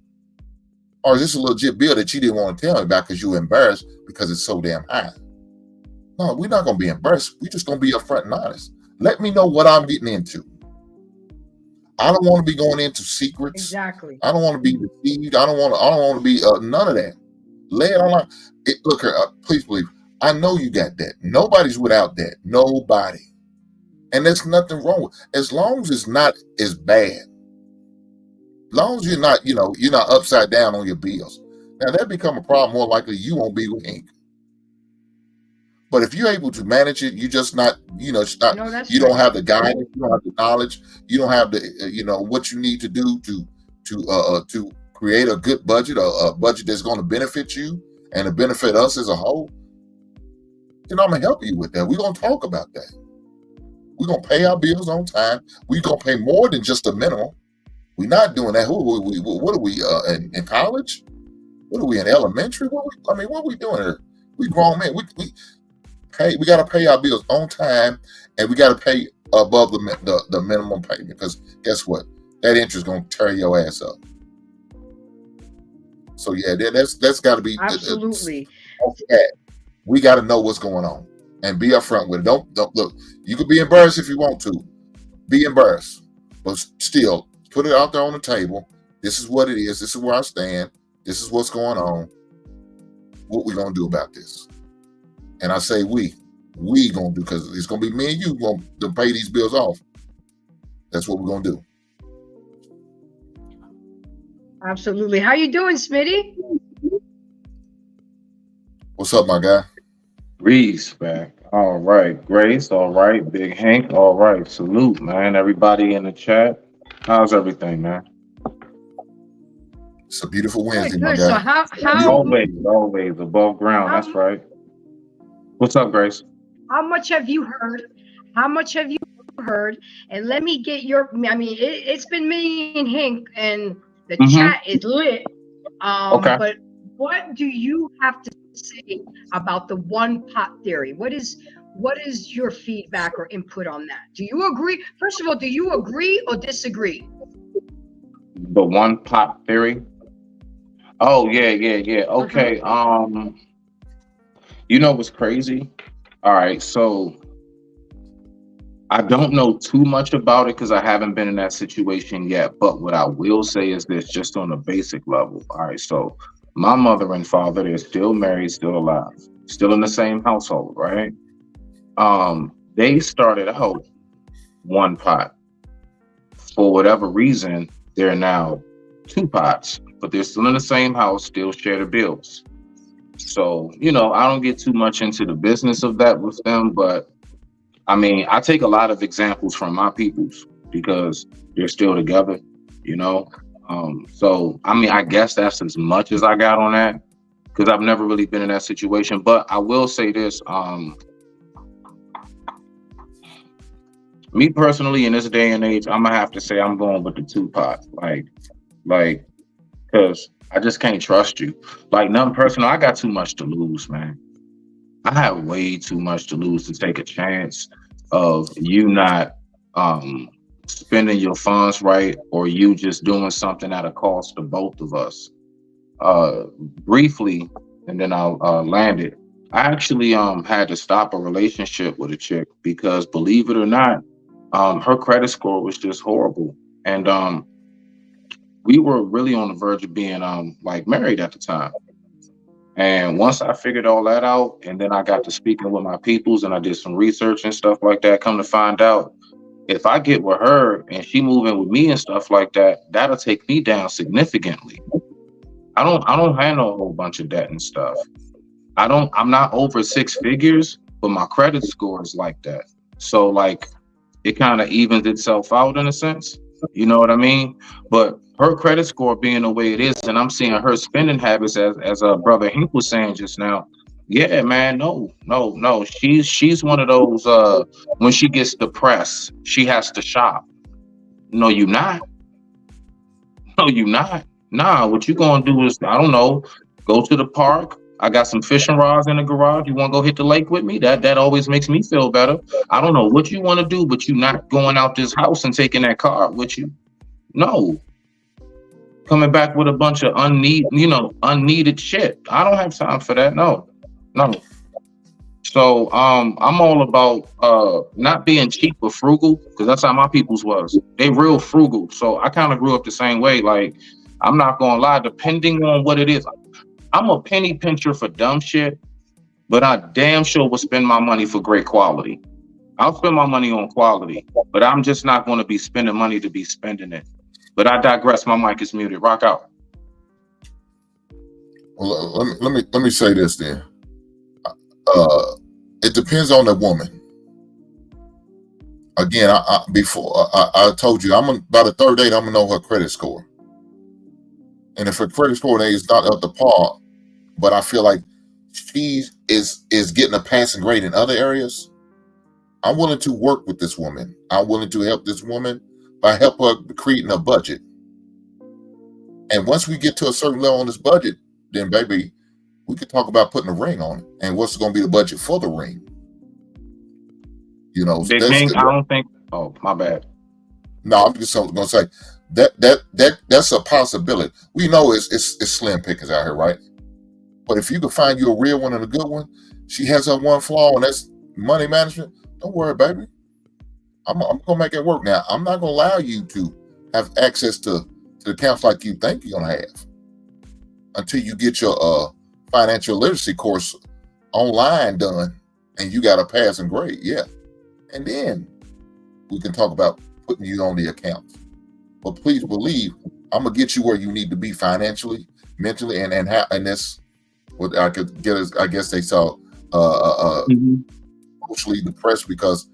Or is this a legit bill that you didn't want to tell me about because you were embarrassed because it's so damn high? No, we're not going to be embarrassed. We're just going to be upfront and honest. Let me know what I'm getting into. I don't want to be going into secrets. Exactly. I don't want to be deceived. I don't want to be none of that. Lay it on. Look here, please believe. I know you got that. Nobody's without that. Nobody. And there's nothing wrong with it. As long as it's not as bad. As long as you're not upside down on your bills. Now that become a problem, more likely you won't be with Ink. But if you're able to manage it, you just not, you don't have the guidance, you don't have the knowledge, you don't have the, what you need to do to create a good budget, a budget that's going to benefit you and to benefit us as a whole. Then I'm gonna help you with that. We're gonna talk about that. We're gonna pay our bills on time. We're gonna pay more than just a minimum. We're not doing that. What are we in college? What are we in elementary? What are we doing here? We grown men. We got to pay our bills on time, and we got to pay above the minimum payment, because guess what? That interest gonna tear your ass up. So yeah, that's got to be Absolutely. we got to know what's going on and be upfront with it. Don't look. You could be embarrassed if you want to. Be embarrassed, but still put it out there on the table. This is what it is. This is where I stand. This is what's going on. What we gonna do about this? And I say we gonna do, because it's gonna be me and you going to pay these bills off. That's what we're gonna do. Absolutely. How you doing, Smitty? What's up, my guy? Reese back. All right. Grace. All right. Big Hank. All right. Salute, man. Everybody in the chat. How's everything, man? It's a beautiful Wednesday, Good, my good. So guy. Always above ground. That's right. What's up, Grace? how much have you heard? How much have you heard? And let me get your, I mean, it's been me and Hank, and the chat is lit. Okay. But what do you have to say about the one pot theory? What is your feedback or input on that? Do you agree? First of all, do you agree or disagree? The one pot theory. Oh, yeah. Okay. You know what's crazy? All right, so I don't know too much about it because I haven't been in that situation yet. But what I will say is this, just on a basic level. All right, so my mother and father, they're still married, still alive, still in the same household, right? They started out one pot. For whatever reason, they're now two pots, but they're still in the same house, still share the bills. So, I don't get too much into the business of that with them, but I mean, I take a lot of examples from my peoples because they're still together, So, I mean, I guess that's as much as I got on that because I've never really been in that situation. But I will say this, me personally, in this day and age, I'm gonna have to say I'm going with the two pot, like, because I just can't trust you. Like, nothing personal. I got too much to lose, man. I have way too much to lose to take a chance of you not spending your funds right, or you just doing something at a cost to both of us. Briefly, and then I'll land it. I actually had to stop a relationship with a chick because, believe it or not, her credit score was just horrible, and we were really on the verge of being like married at the time. And once I figured all that out, and then I got to speaking with my peoples and I did some research and stuff like that, come to find out, if I get with her and she moving with me and stuff like that, that'll take me down significantly. I don't handle a whole bunch of debt and stuff. I'm not over six figures, but my credit score is like that. So like it kind of evens itself out in a sense. You know what I mean? But her credit score being the way it is, and I'm seeing her spending habits as brother Hank was saying just now. Yeah, man, no. She's one of those when she gets depressed, she has to shop. No, you not. No, you not. Nah, what you gonna do is, I don't know, go to the park. I got some fishing rods in the garage. You want to go hit the lake with me? That always makes me feel better. I don't know what you want to do, but you not going out this house and taking that car with you. No. Coming back with a bunch of unneeded shit. I don't have time for that. No. So I'm all about not being cheap or frugal, because that's how my people's was. They real frugal. So I kind of grew up the same way. Like, I'm not gonna lie, depending on what it is. I'm a penny pincher for dumb shit, but I damn sure will spend my money for great quality. I'll spend my money on quality, but I'm just not going to be spending money to be spending it. But I digress. My mic is muted. Rock out. Well, let me say this then. It depends on the woman. Again, I told you, by the third date, I'm gonna know her credit score. And if her credit score is not up to par, but I feel like she is getting a passing grade in other areas, I'm willing to work with this woman. I'm willing to help this woman by help her creating a budget. And once we get to a certain level on this budget, then baby, we could talk about putting a ring on it and what's going to be the budget for the ring. You know, Big Hank, I don't think. Oh, my bad. no, I'm just going to say that's a possibility. We know it's slim pickings out here, right? But if you can find you a real one and a good one, she has her one flaw, and that's money management. Don't worry, baby. I'm gonna make it work. Now, I'm not gonna allow you to have access to the accounts like you think you're gonna have until you get your financial literacy course online done and you got a passing grade. Yeah, and then we can talk about putting you on the accounts. But please believe, I'm gonna get you where you need to be financially, mentally, and that's what I could get. I guess they saw emotionally depressed because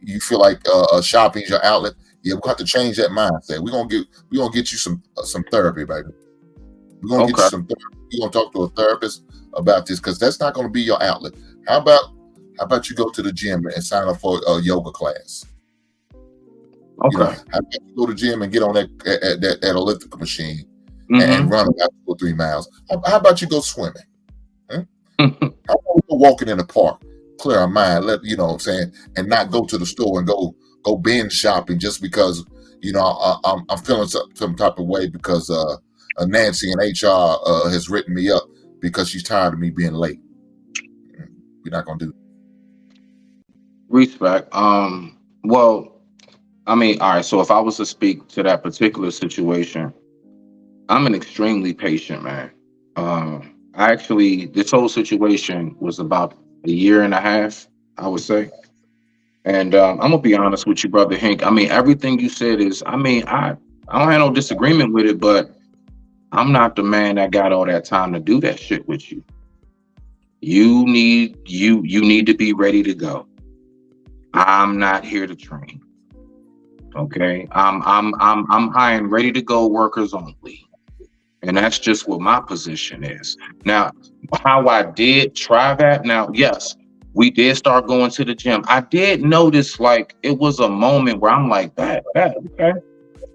you feel like shopping is your outlet. Yeah, we'll have to change that mindset. We're gonna get you some therapy, baby. We're gonna get you some therapy. You're gonna talk to a therapist about this because that's not gonna be your outlet. How about you go to the gym and sign up for a yoga class? Okay. You know, how about you go to the gym and get on that elliptical machine and run about 2 or 3 miles? How about you go swimming? How about you go walking in the park? Clear our mind, you know what I'm saying, and not go to the store and go binge shopping just because, you know, I'm feeling some type of way because Nancy in HR has written me up because she's tired of me being late. We're not gonna do that. Respect. Well, I mean, all right. So if I was to speak to that particular situation, I'm an extremely patient man. This whole situation was about a year and a half, I would say. And I'm gonna be honest with you, brother Hank. I mean, everything you said is. I mean, I don't have no disagreement with it, but I'm not the man that got all that time to do that shit with you. You need to be ready to go. I'm not here to train. Okay, I'm hiring ready to go workers only, and that's just what my position is. Now, how I did try that. Now, yes, we did start going to the gym. I did notice like it was a moment where I'm like, that okay,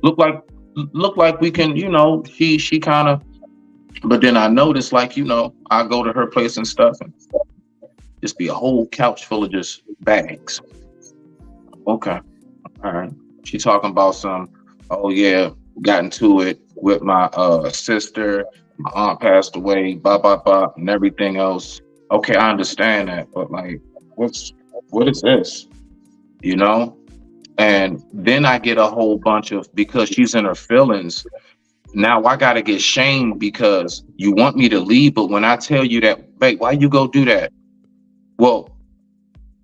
look like we can, you know, she kind of. But then I noticed like, you know, I go to her place and stuff, and just be a whole couch full of just bags. Okay, all right. She talking about some, oh yeah, got into it with my sister, my aunt passed away, blah blah blah, and everything else. Okay, I understand that, but like, what is this? You know? And then I get a whole bunch of, because she's in her feelings. Now I gotta get shamed because you want me to leave, but when I tell you that, babe, why you go do that? Well,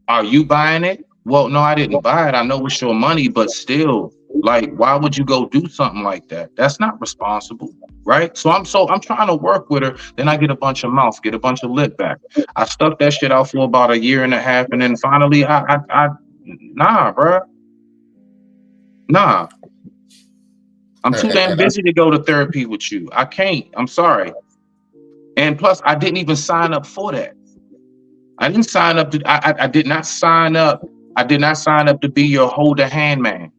are you buying it? Well, no, I didn't buy it. I know it's your money, but still, like, why would you go do something like that? That's not responsible, right? So I'm trying to work with her. Then I get a bunch of mouth, get a bunch of lip back. I stuck that shit out for about a year and a half, and then finally, nah, bro, nah. I'm too damn busy to go to therapy with you. I can't. I'm sorry. And plus, I didn't even sign up for that. I didn't sign up to. I did not sign up. I did not sign up to be your hold a hand man.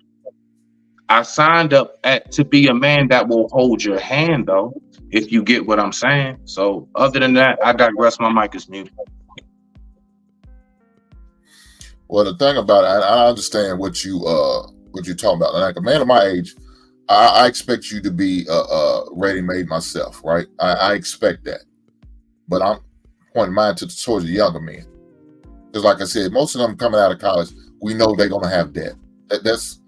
I signed up to be a man that will hold your hand, though, if you get what I'm saying. So other than that, I digress. My mic is muted. Well, the thing about it, I understand what you're talking about. Like a man of my age, I expect you to be ready-made myself, right? I expect that, but I'm pointing mine towards the younger men. Because, like I said, most of them coming out of college, we know they're gonna have debt. That's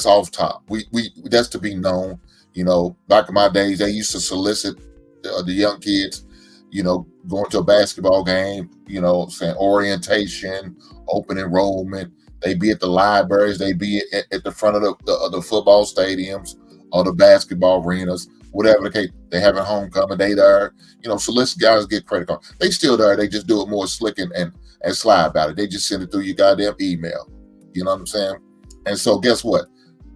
off top. We that's to be known. You know, back in my days, they used to solicit the young kids. You know, going to a basketball game. You know, saying orientation, open enrollment. They be at the libraries. They be at the front of the football stadiums or the basketball arenas. Whatever the case, they having homecoming. They there. You know, solicit guys get credit card. They still there. They just do it more slick and sly about it. They just send it through your goddamn email. You know what I'm saying? And so guess what?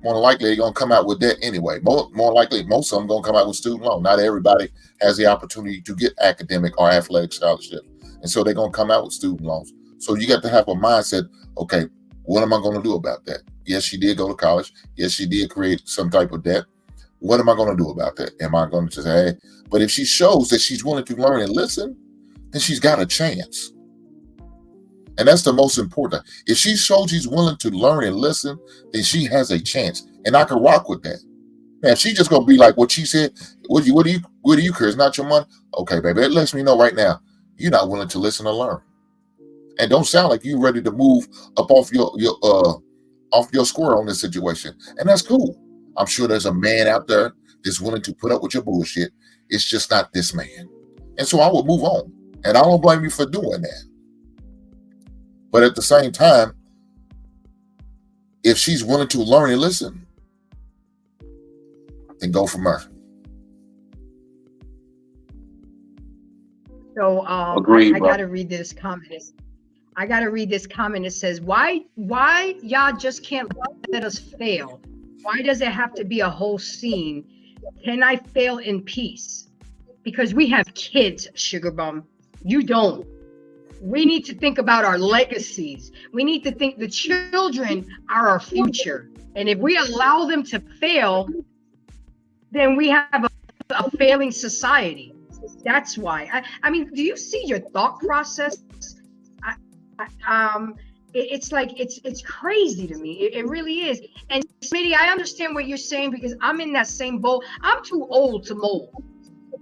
More than likely, they're going to come out with that anyway. More likely, most of them going to come out with student loan. Not everybody has the opportunity to get academic or athletic scholarship. And so they're going to come out with student loans. So you got to have a mindset, okay, what am I going to do about that? Yes, she did go to college. Yes, she did create some type of debt. What am I going to do about that? Am I going to say, hey? But if she shows that she's willing to learn and listen, then she's got a chance. And that's the most important. If she shows she's willing to learn and listen, then she has a chance. And I can rock with that. Now, if she's just going to be like what she said, what do you care? It's not your money. Okay, baby, it lets me know right now you're not willing to listen or learn. And don't sound like you're ready to move up off your square on this situation. And that's cool. I'm sure there's a man out there that's willing to put up with your bullshit. It's just not this man. And so I would move on. And I don't blame you for doing that. But at the same time, if she's willing to learn and listen, then go from there. So Agreed, I bro. gotta read this comment. I gotta read this comment. It says, why y'all just can't let us fail? Why does it have to be a whole scene? Can I fail in peace? Because we have kids, Sugar Bum. You don't. We need to think about our legacies. We need to think the children are our future. And if we allow them to fail, then we have a failing society. That's why. I mean, do you see your thought process? It's like it's crazy to me. It really is. And Smitty, I understand what you're saying because I'm in that same boat. I'm too old to mold.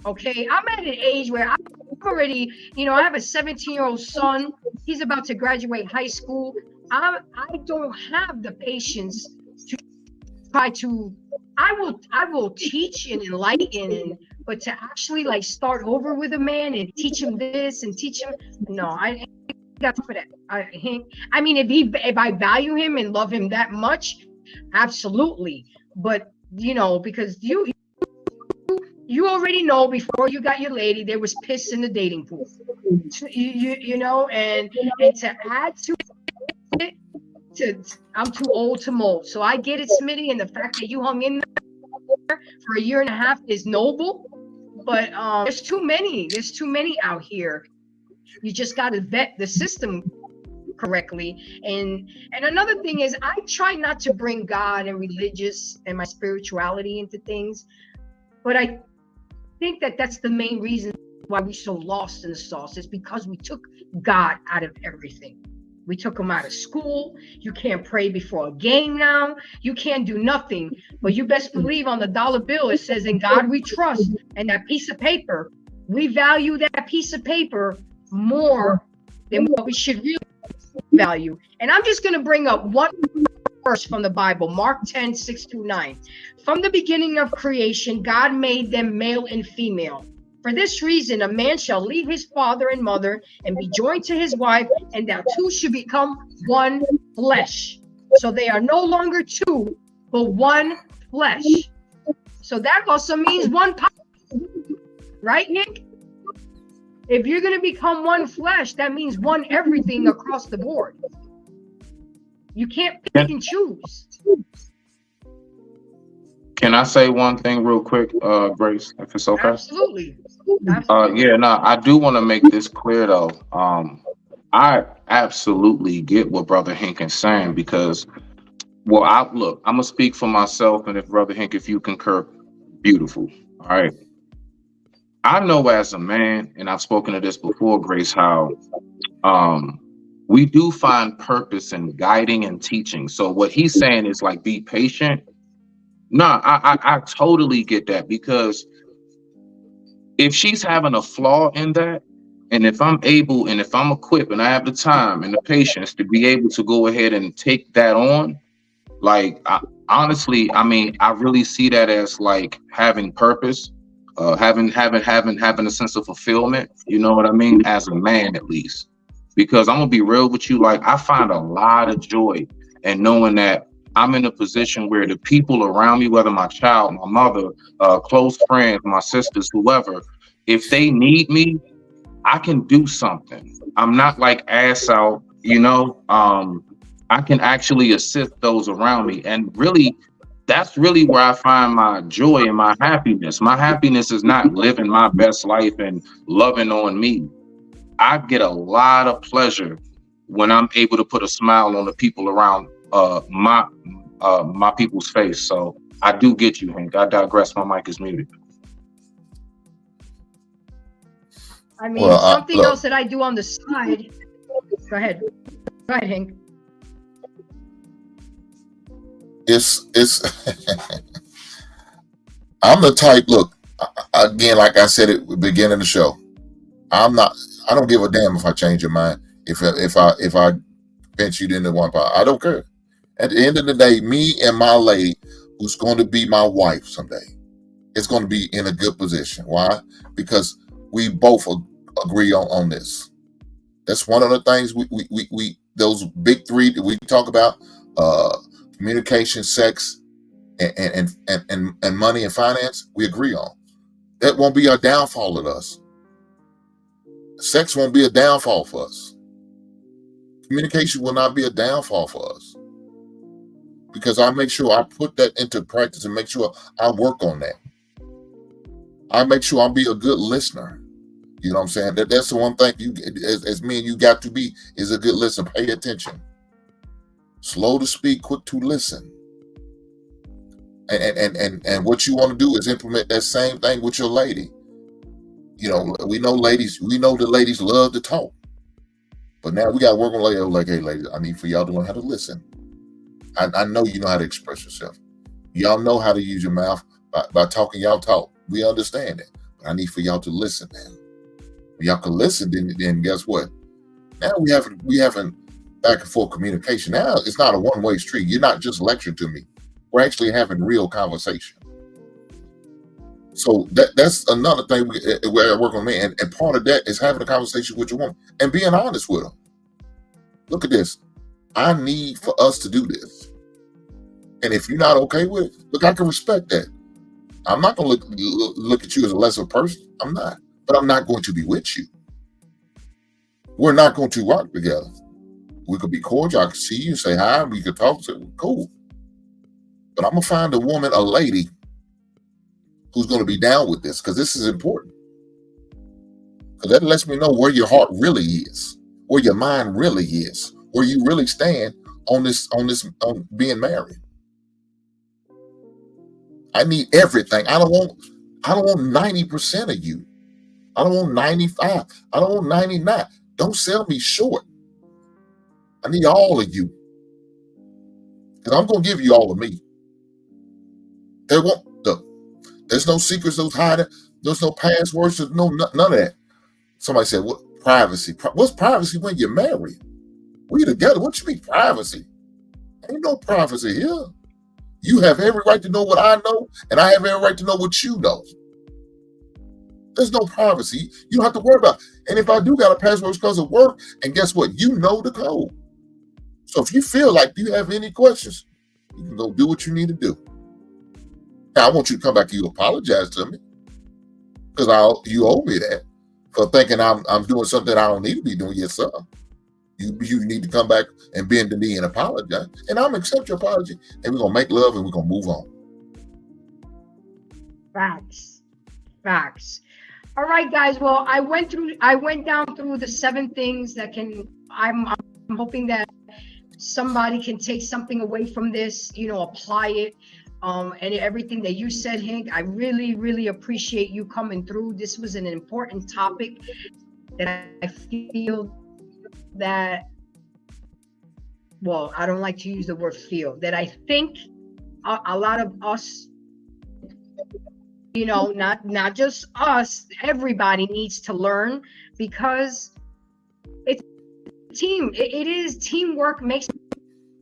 Okay, I'm at an age where I'm already, I have a 17-year-old son. He's about to graduate high school. I don't have the patience to try to. I will teach and enlighten, but to actually like start over with a man and teach him this and teach him, no, I got for that. I mean, if I value him and love him that much, absolutely. But because you already know before you got your lady, there was piss in the dating pool. And to add to it, I'm too old to mold. So I get it, Smitty, and the fact that you hung in there for a year and a half is noble. But there's too many out here. You just got to vet the system correctly. And another thing is, I try not to bring God and religious and my spirituality into things, but I think that's the main reason why we're so lost in the sauce is because we took God out of everything. We took him out of school. You can't pray before a game now. You can't do nothing. But you best believe on the dollar bill, it says, in God we trust. And that piece of paper, we value that piece of paper more than what we should really value. And I'm just going to bring up one verse from the Bible, Mark 10:6-9. From the beginning of creation, God made them male and female. For this reason, a man shall leave his father and mother and be joined to his wife, and thou two should become one flesh. So they are no longer two, but one flesh. So that also means one power. Right, Nick? If you're going to become one flesh, that means one everything across the board. You can't pick and choose. Can I say one thing real quick, Grace, if it's okay? Absolutely. I do want to make this clear though. I absolutely get what Brother Hink is saying because, I'm gonna speak for myself, and if Brother Hink, if you concur, beautiful. All right. I know as a man, and I've spoken to this before, Grace, how we do find purpose in guiding and teaching. So what he's saying is like, be patient. No, I totally get that, because if she's having a flaw in that, and if I'm able and if I'm equipped and I have the time and the patience to be able to go ahead and take that on, like honestly, I mean, I really see that as like having purpose, having a sense of fulfillment. You know what I mean? As a man, at least, because I'm gonna be real with you. Like, I find a lot of joy in knowing that I'm in a position where the people around me, whether my child, my mother, close friends, my sisters, whoever, if they need me, I can do something. I'm not like ass out, I can actually assist those around me. And really, that's really where I find my joy and my happiness. My happiness is not living my best life and loving on me. I get a lot of pleasure when I'm able to put a smile on the people around my people's face. So I do get you, Hank. I digress. My mic is muted. I mean, Well, something look, else that I do on the side. Go ahead. Go ahead, Hank. it's I'm the type. Look, again, like I said at the beginning of the show, I'm not. I don't give a damn if I change your mind. If I pinch you into one part, I don't care. At the end of the day, me and my lady, who's going to be my wife someday, is going to be in a good position. Why? Because we both agree on this. That's one of the things we those big three that we talk about: communication, sex, and money and finance. We agree on. That won't be a downfall of us. Sex won't be a downfall for us. Communication will not be a downfall for us, because I make sure I put that into practice and make sure I work on that. I make sure I be a good listener. You know what I'm saying? That's the one thing you, as me and you, got to be, is a good listener. Pay attention. Slow to speak, quick to listen. And what you want to do is implement that same thing with your lady. You know, we know the ladies love to talk. But now we got to work on ladies. Like, hey, ladies, I need for y'all to learn how to listen. I know you know how to express yourself. Y'all know how to use your mouth by talking. Y'all talk. We understand it. But I need for y'all to listen, man. When y'all can listen, then guess what? Now we having back and forth communication. Now it's not a one-way street. You're not just lecturing to me. We're actually having real conversation. So that's another thing where I work on me. And part of that is having a conversation with your woman and being honest with her. Look at this. I need for us to do this. And if you're not okay with it, look, I can respect that. I'm not going to look at you as a lesser person. I'm not. But I'm not going to be with you. We're not going to rock together. We could be cordial. I could see you, say hi, we could talk, say, cool. But I'm going to find a woman, a lady, who's going to be down with this, because this is important. Because that lets me know where your heart really is, where your mind really is, where you really stand on being married. I need everything. I don't want 90% of you. I don't want 95. I don't want 99. Don't sell me short. I need all of you. Because I'm going to give you all of me. There's no secrets, no hiding, there's no passwords, there's none of that. Somebody said, what privacy? What's privacy when you're married? We together. What you mean privacy? Ain't no privacy here. You have every right to know what I know, and I have every right to know what you know. There's no privacy. You don't have to worry about it. And if I do got a password, it's because of work, and guess what? You know the code. So if you feel like you have any questions, you can go do what you need to do. Now, I want you to come back to you apologize to me, because you owe me that for thinking I'm doing something I don't need to be doing. Yes, sir. You need to come back and bend the knee and apologize. And I'm going to accept your apology, and we're going to make love, and we're going to move on. Facts. All right, guys. Well, I went down through the 7 things that I'm hoping that somebody can take something away from this, apply it. And everything that you said, Hank, I really, really appreciate you coming through. This was an important topic that I feel that, well, I don't like to use the word feel, that I think a lot of us, not just us, everybody needs to learn, because it's team. It is teamwork makes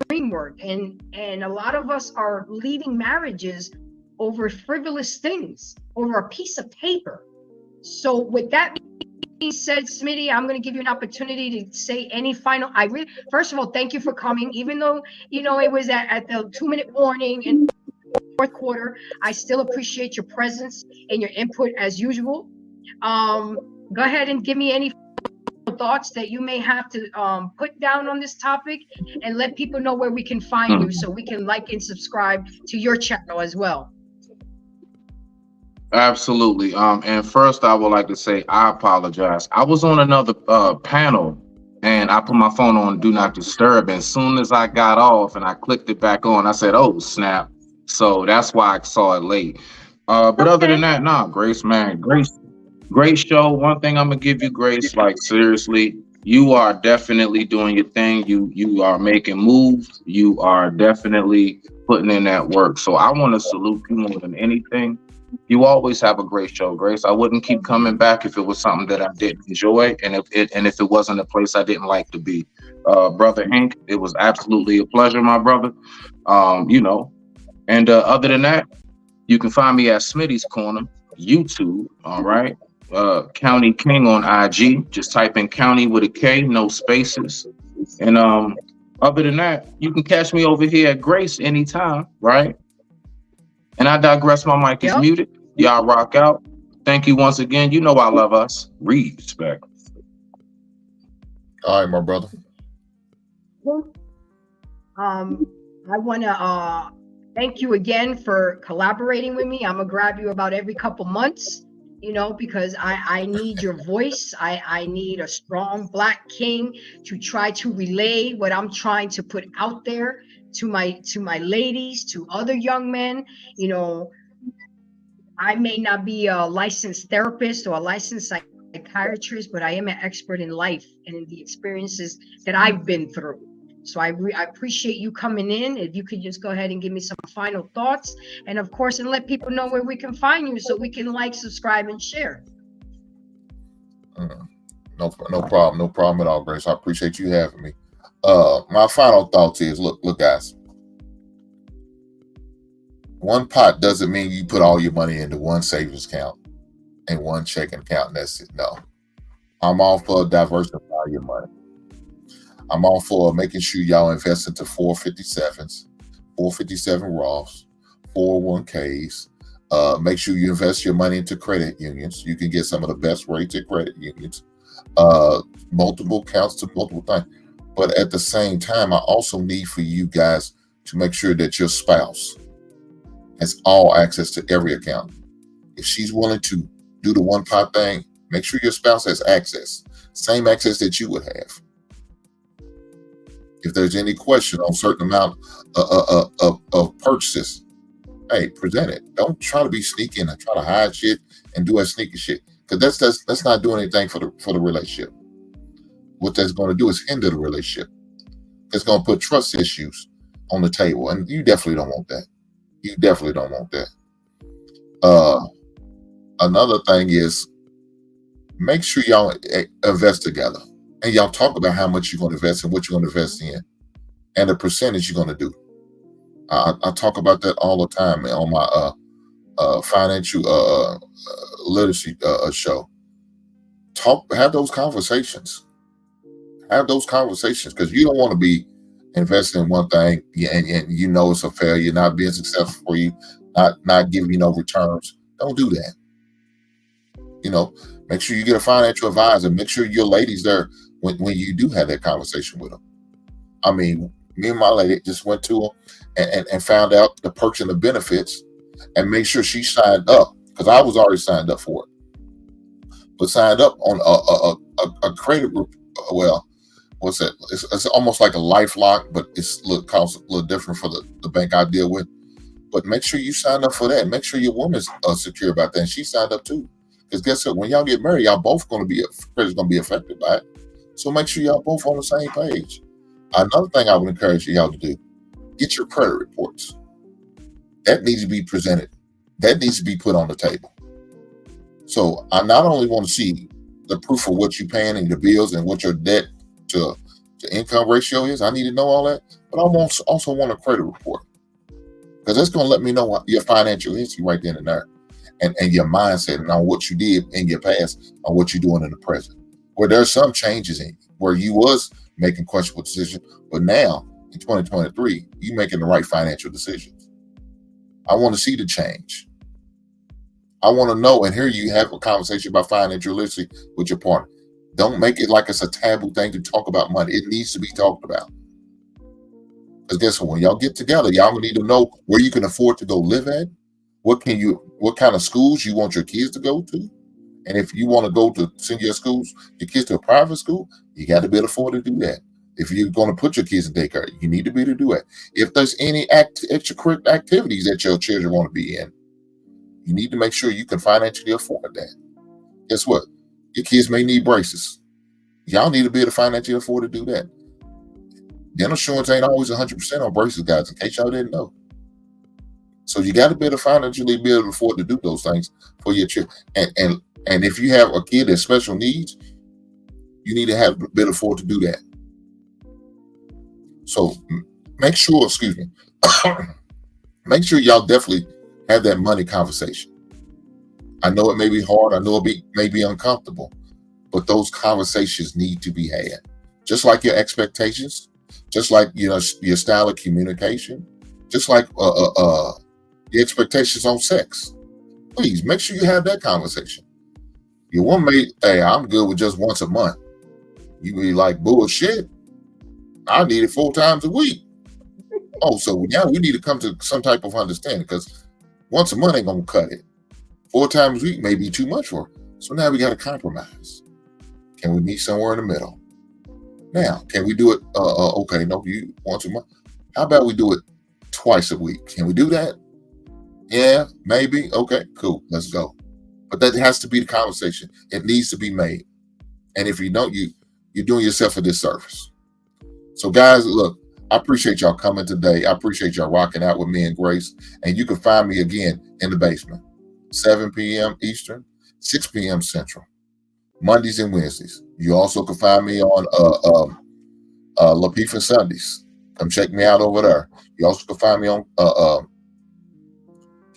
dream work, and a lot of us are leaving marriages over frivolous things, over a piece of paper. So with that being said, Smitty, I'm going to give you an opportunity to say any final. First of all, thank you for coming, even though it was at the 2-minute warning in the 4th quarter. I still appreciate your presence and your input as usual. Go ahead and give me any thoughts that you may have to put down on this topic, and let people know where we can find you, so we can like and subscribe to your channel as well. Absolutely. And first I would like to say I apologize. I was on another panel, and I put my phone on do not disturb. And as soon as I got off and I clicked it back on, I said, oh snap, So that's why I saw it late. But other than Okay. that, nah, Grace, man, great show. One thing I'm gonna give you, Grace, like seriously, you are definitely doing your thing. You are making moves. You are definitely putting in that work. So I want to salute you more than anything. You always have a great show, Grace. I wouldn't keep coming back if it was something that I didn't enjoy, and if it wasn't a place I didn't like to be. Brother Hank, it was absolutely a pleasure, my brother. You know, and other than that, you can find me at Smitty's Corner, YouTube. All right. County King on IG. Just type in County with a K, no spaces. And other than that, you can catch me over here at Grace anytime, right? And I digress. My mic is Yep. muted. Y'all rock out. Thank you once again. You know I love us. Respect. All right, my brother. I want to thank you again for collaborating with me. I'm gonna grab you about every couple months, because I need your voice. I need a strong Black king to try to relay what I'm trying to put out there to my ladies, to other young men. I may not be a licensed therapist or a licensed psychiatrist, but I am an expert in life and in the experiences that I've been through. So I appreciate you coming in. If you could just go ahead and give me some final thoughts, and of course, and let people know where we can find you, so we can like, subscribe, and share. No problem at all, Grace. I appreciate you having me. My final thoughts is, look, guys. One pot doesn't mean you put all your money into one savings account and one checking account, and that's it. No, I'm all for diversifying your money. I'm all for making sure y'all invest into 457s, 457 Roths, 401ks. Make sure you invest your money into credit unions. You can get some of the best rates at credit unions. Multiple accounts to multiple things. But at the same time, I also need for you guys to make sure that your spouse has all access to every account. If she's willing to do the one pot thing, make sure your spouse has access, same access that you would have. If there's any question on certain amount of purchases, hey, present it. Don't try to be sneaky and try to hide shit and do that sneaky shit, because that's not doing anything for the relationship. What that's going to do is hinder the relationship. It's going to put trust issues on the table, and you definitely don't want that. You definitely don't want that. Another thing is, make sure y'all invest together, and y'all talk about how much you're going to invest and what you're going to invest in, and the percentage you're going to do. I talk about that all the time on my financial literacy show. Have those conversations. Have those conversations, because you don't want to be investing in one thing and it's a failure, not being successful for you, not giving you no returns. Don't do that. Make sure you get a financial advisor. Make sure your lady's there when you do have that conversation with them. I mean, me and my lady just went to them and found out the perks and the benefits, and make sure she signed up, because I was already signed up for it, but signed up on a credit. Well, what's that? It's almost like a LifeLock, but costs a little different for the bank I deal with. But make sure you sign up for that. Make sure your woman's secure about that, and she signed up too. Because guess what? When y'all get married, y'all both credit's going to be affected by it. So make sure y'all both on the same page. Another thing I would encourage y'all to do: get your credit reports. That needs to be presented. That needs to be put on the table. So I not only want to see the proof of what you're paying and the bills and what your debt to income ratio is. I need to know all that. But I also want a credit report, because that's going to let me know your financial history right then and there, and your mindset, and on what you did in your past, on what you're doing in the present. Where there's some changes in where you was making questionable decisions, but now in 2023, you're making the right financial decisions. I want to see the change. I want to know and hear you have a conversation about financial literacy with your partner. Don't make it like it's a taboo thing to talk about money. It needs to be talked about. Because guess what? When y'all get together, y'all need to know where you can afford to go live at. What kind of schools you want your kids to go to. And if you want to send your kids to a private school, you got to be able to afford to do that. If you're going to put your kids in daycare, you need to be able to do it. If there's any extracurricular activities that your children want to be in, you need to make sure you can financially afford that. Guess what? Your kids may need braces. Y'all need to be able to financially afford to do that. Dental insurance ain't always 100% on braces, guys, in case y'all didn't know. So you got to be able to financially be able to afford to do those things for your children. And if you have a kid that's special needs, you need to have be able to afford to do that. So make sure, make sure y'all definitely have that money conversation. I know it may be hard. I know it may be uncomfortable, but those conversations need to be had. Just like your expectations, just like your style of communication, just like the expectations on sex. Please make sure you have that conversation. Your woman may, hey, I'm good with just once a month. You be like, bullshit. I need it 4 times a week. Oh, so now we need to come to some type of understanding, because once a month ain't gonna cut it. 4 times a week may be too much for her. So now we got to compromise. Can we meet somewhere in the middle? Now, can we do it? Okay, no, you once a month. How about we do it twice a week? Can we do that? Yeah, maybe. Okay, cool. Let's go. But that has to be the conversation. It needs to be made. And if you don't, you're doing yourself a disservice. So, guys, look, I appreciate y'all coming today. I appreciate y'all rocking out with me and Grace. And you can find me again in the basement, 7 p.m. Eastern, 6 p.m. Central, Mondays and Wednesdays. You also can find me on Lapifa Sundays. Come check me out over there. You also can find me on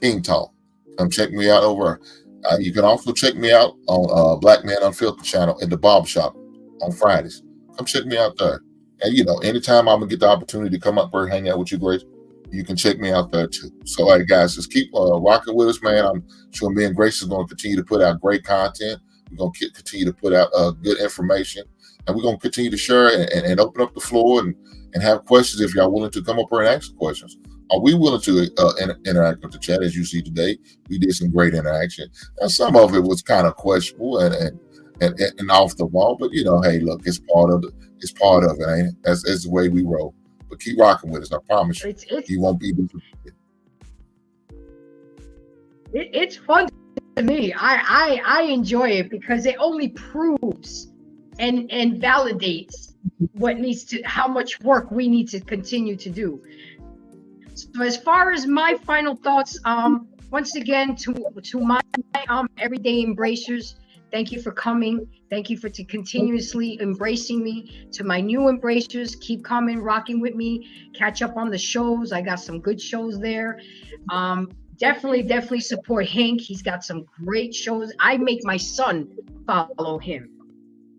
King Talk. Come check me out over there. You can also check me out on Black Man Unfiltered channel in the Barber Shop on Fridays. Come check me out there. And, anytime I'm going to get the opportunity to come up here and hang out with you, Grace, you can check me out there too. So, all right, guys, just keep rocking with us, man. I'm sure me and Grace is going to continue to put out great content. We're going to continue to put out good information. And we're going to continue to share and open up the floor and have questions if y'all willing to come up here and ask questions. Are we willing to interact with the chat? As you see today, we did some great interaction. And some of it was kind of questionable and off the wall, but hey, look, it's part of it, ain't it? That's the way we roll. But keep rocking with us. I promise you, you won't be disappointed. It's fun to me. I enjoy it because it only proves and validates how much work we need to continue to do. So as far as my final thoughts, once again to my everyday embracers, thank you for coming. Thank you for continuously embracing me. To my new embracers, keep coming, rocking with me. Catch up on the shows. I got some good shows there. Definitely support Hank. He's got some great shows. I make my son follow him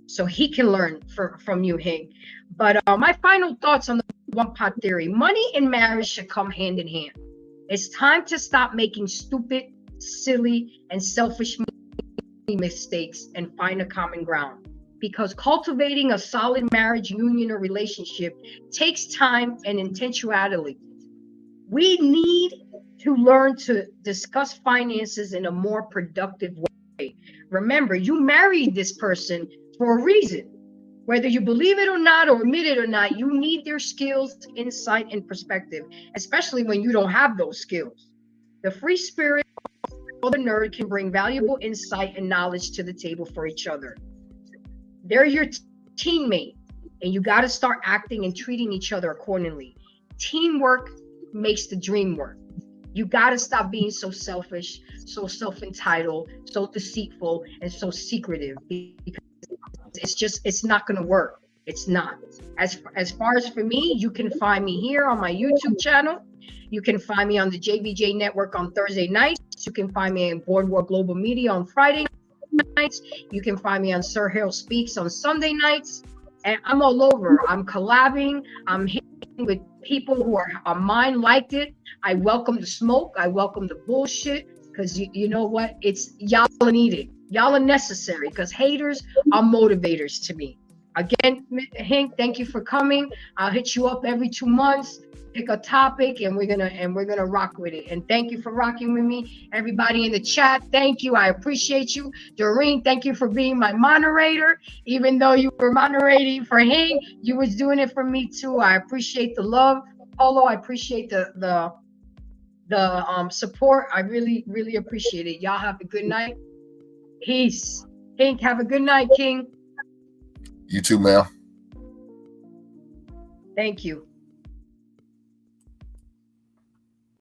so he can learn from you, Hank. But my final thoughts on the one pot theory: money and marriage should come hand in hand. It's time to stop making stupid, silly, and selfish mistakes and find a common ground, because cultivating a solid marriage, union, or relationship takes time and intentionality. We need to learn to discuss finances in a more productive way. Remember, you married this person for a reason. Whether you believe it or not, or admit it or not, you need their skills, insight, and perspective, especially when you don't have those skills. The free spirit or the nerd can bring valuable insight and knowledge to the table for each other. They're your teammate, and you got to start acting and treating each other accordingly. Teamwork makes the dream work. You got to stop being so selfish, so self-entitled, so deceitful, and so secretive, because it's not going to work. It's not. As far as for me, you can find me here on my YouTube channel. You can find me on the JBJ Network on Thursday nights. You can find me in Boardwalk Global Media on Friday nights. You can find me on Sir Harold Speaks on Sunday nights. And I'm all over. I'm collabing. I'm hitting with people who are mine liked it. I welcome the smoke. I welcome the bullshit, because you know what? It's y'all need it. Y'all are necessary, because haters are motivators to me. Again, Hank, thank you for coming. I'll hit you up every 2 months. Pick a topic, and we're gonna rock with it. And thank you for rocking with me, everybody in the chat. Thank you, I appreciate you. Doreen, thank you for being my moderator. Even though you were moderating for Hank, you was doing it for me too. I appreciate the love, Polo. I appreciate the support. I really appreciate it. Y'all have a good night. Peace. Hank, have a good night, King. You too, ma'am. Thank you.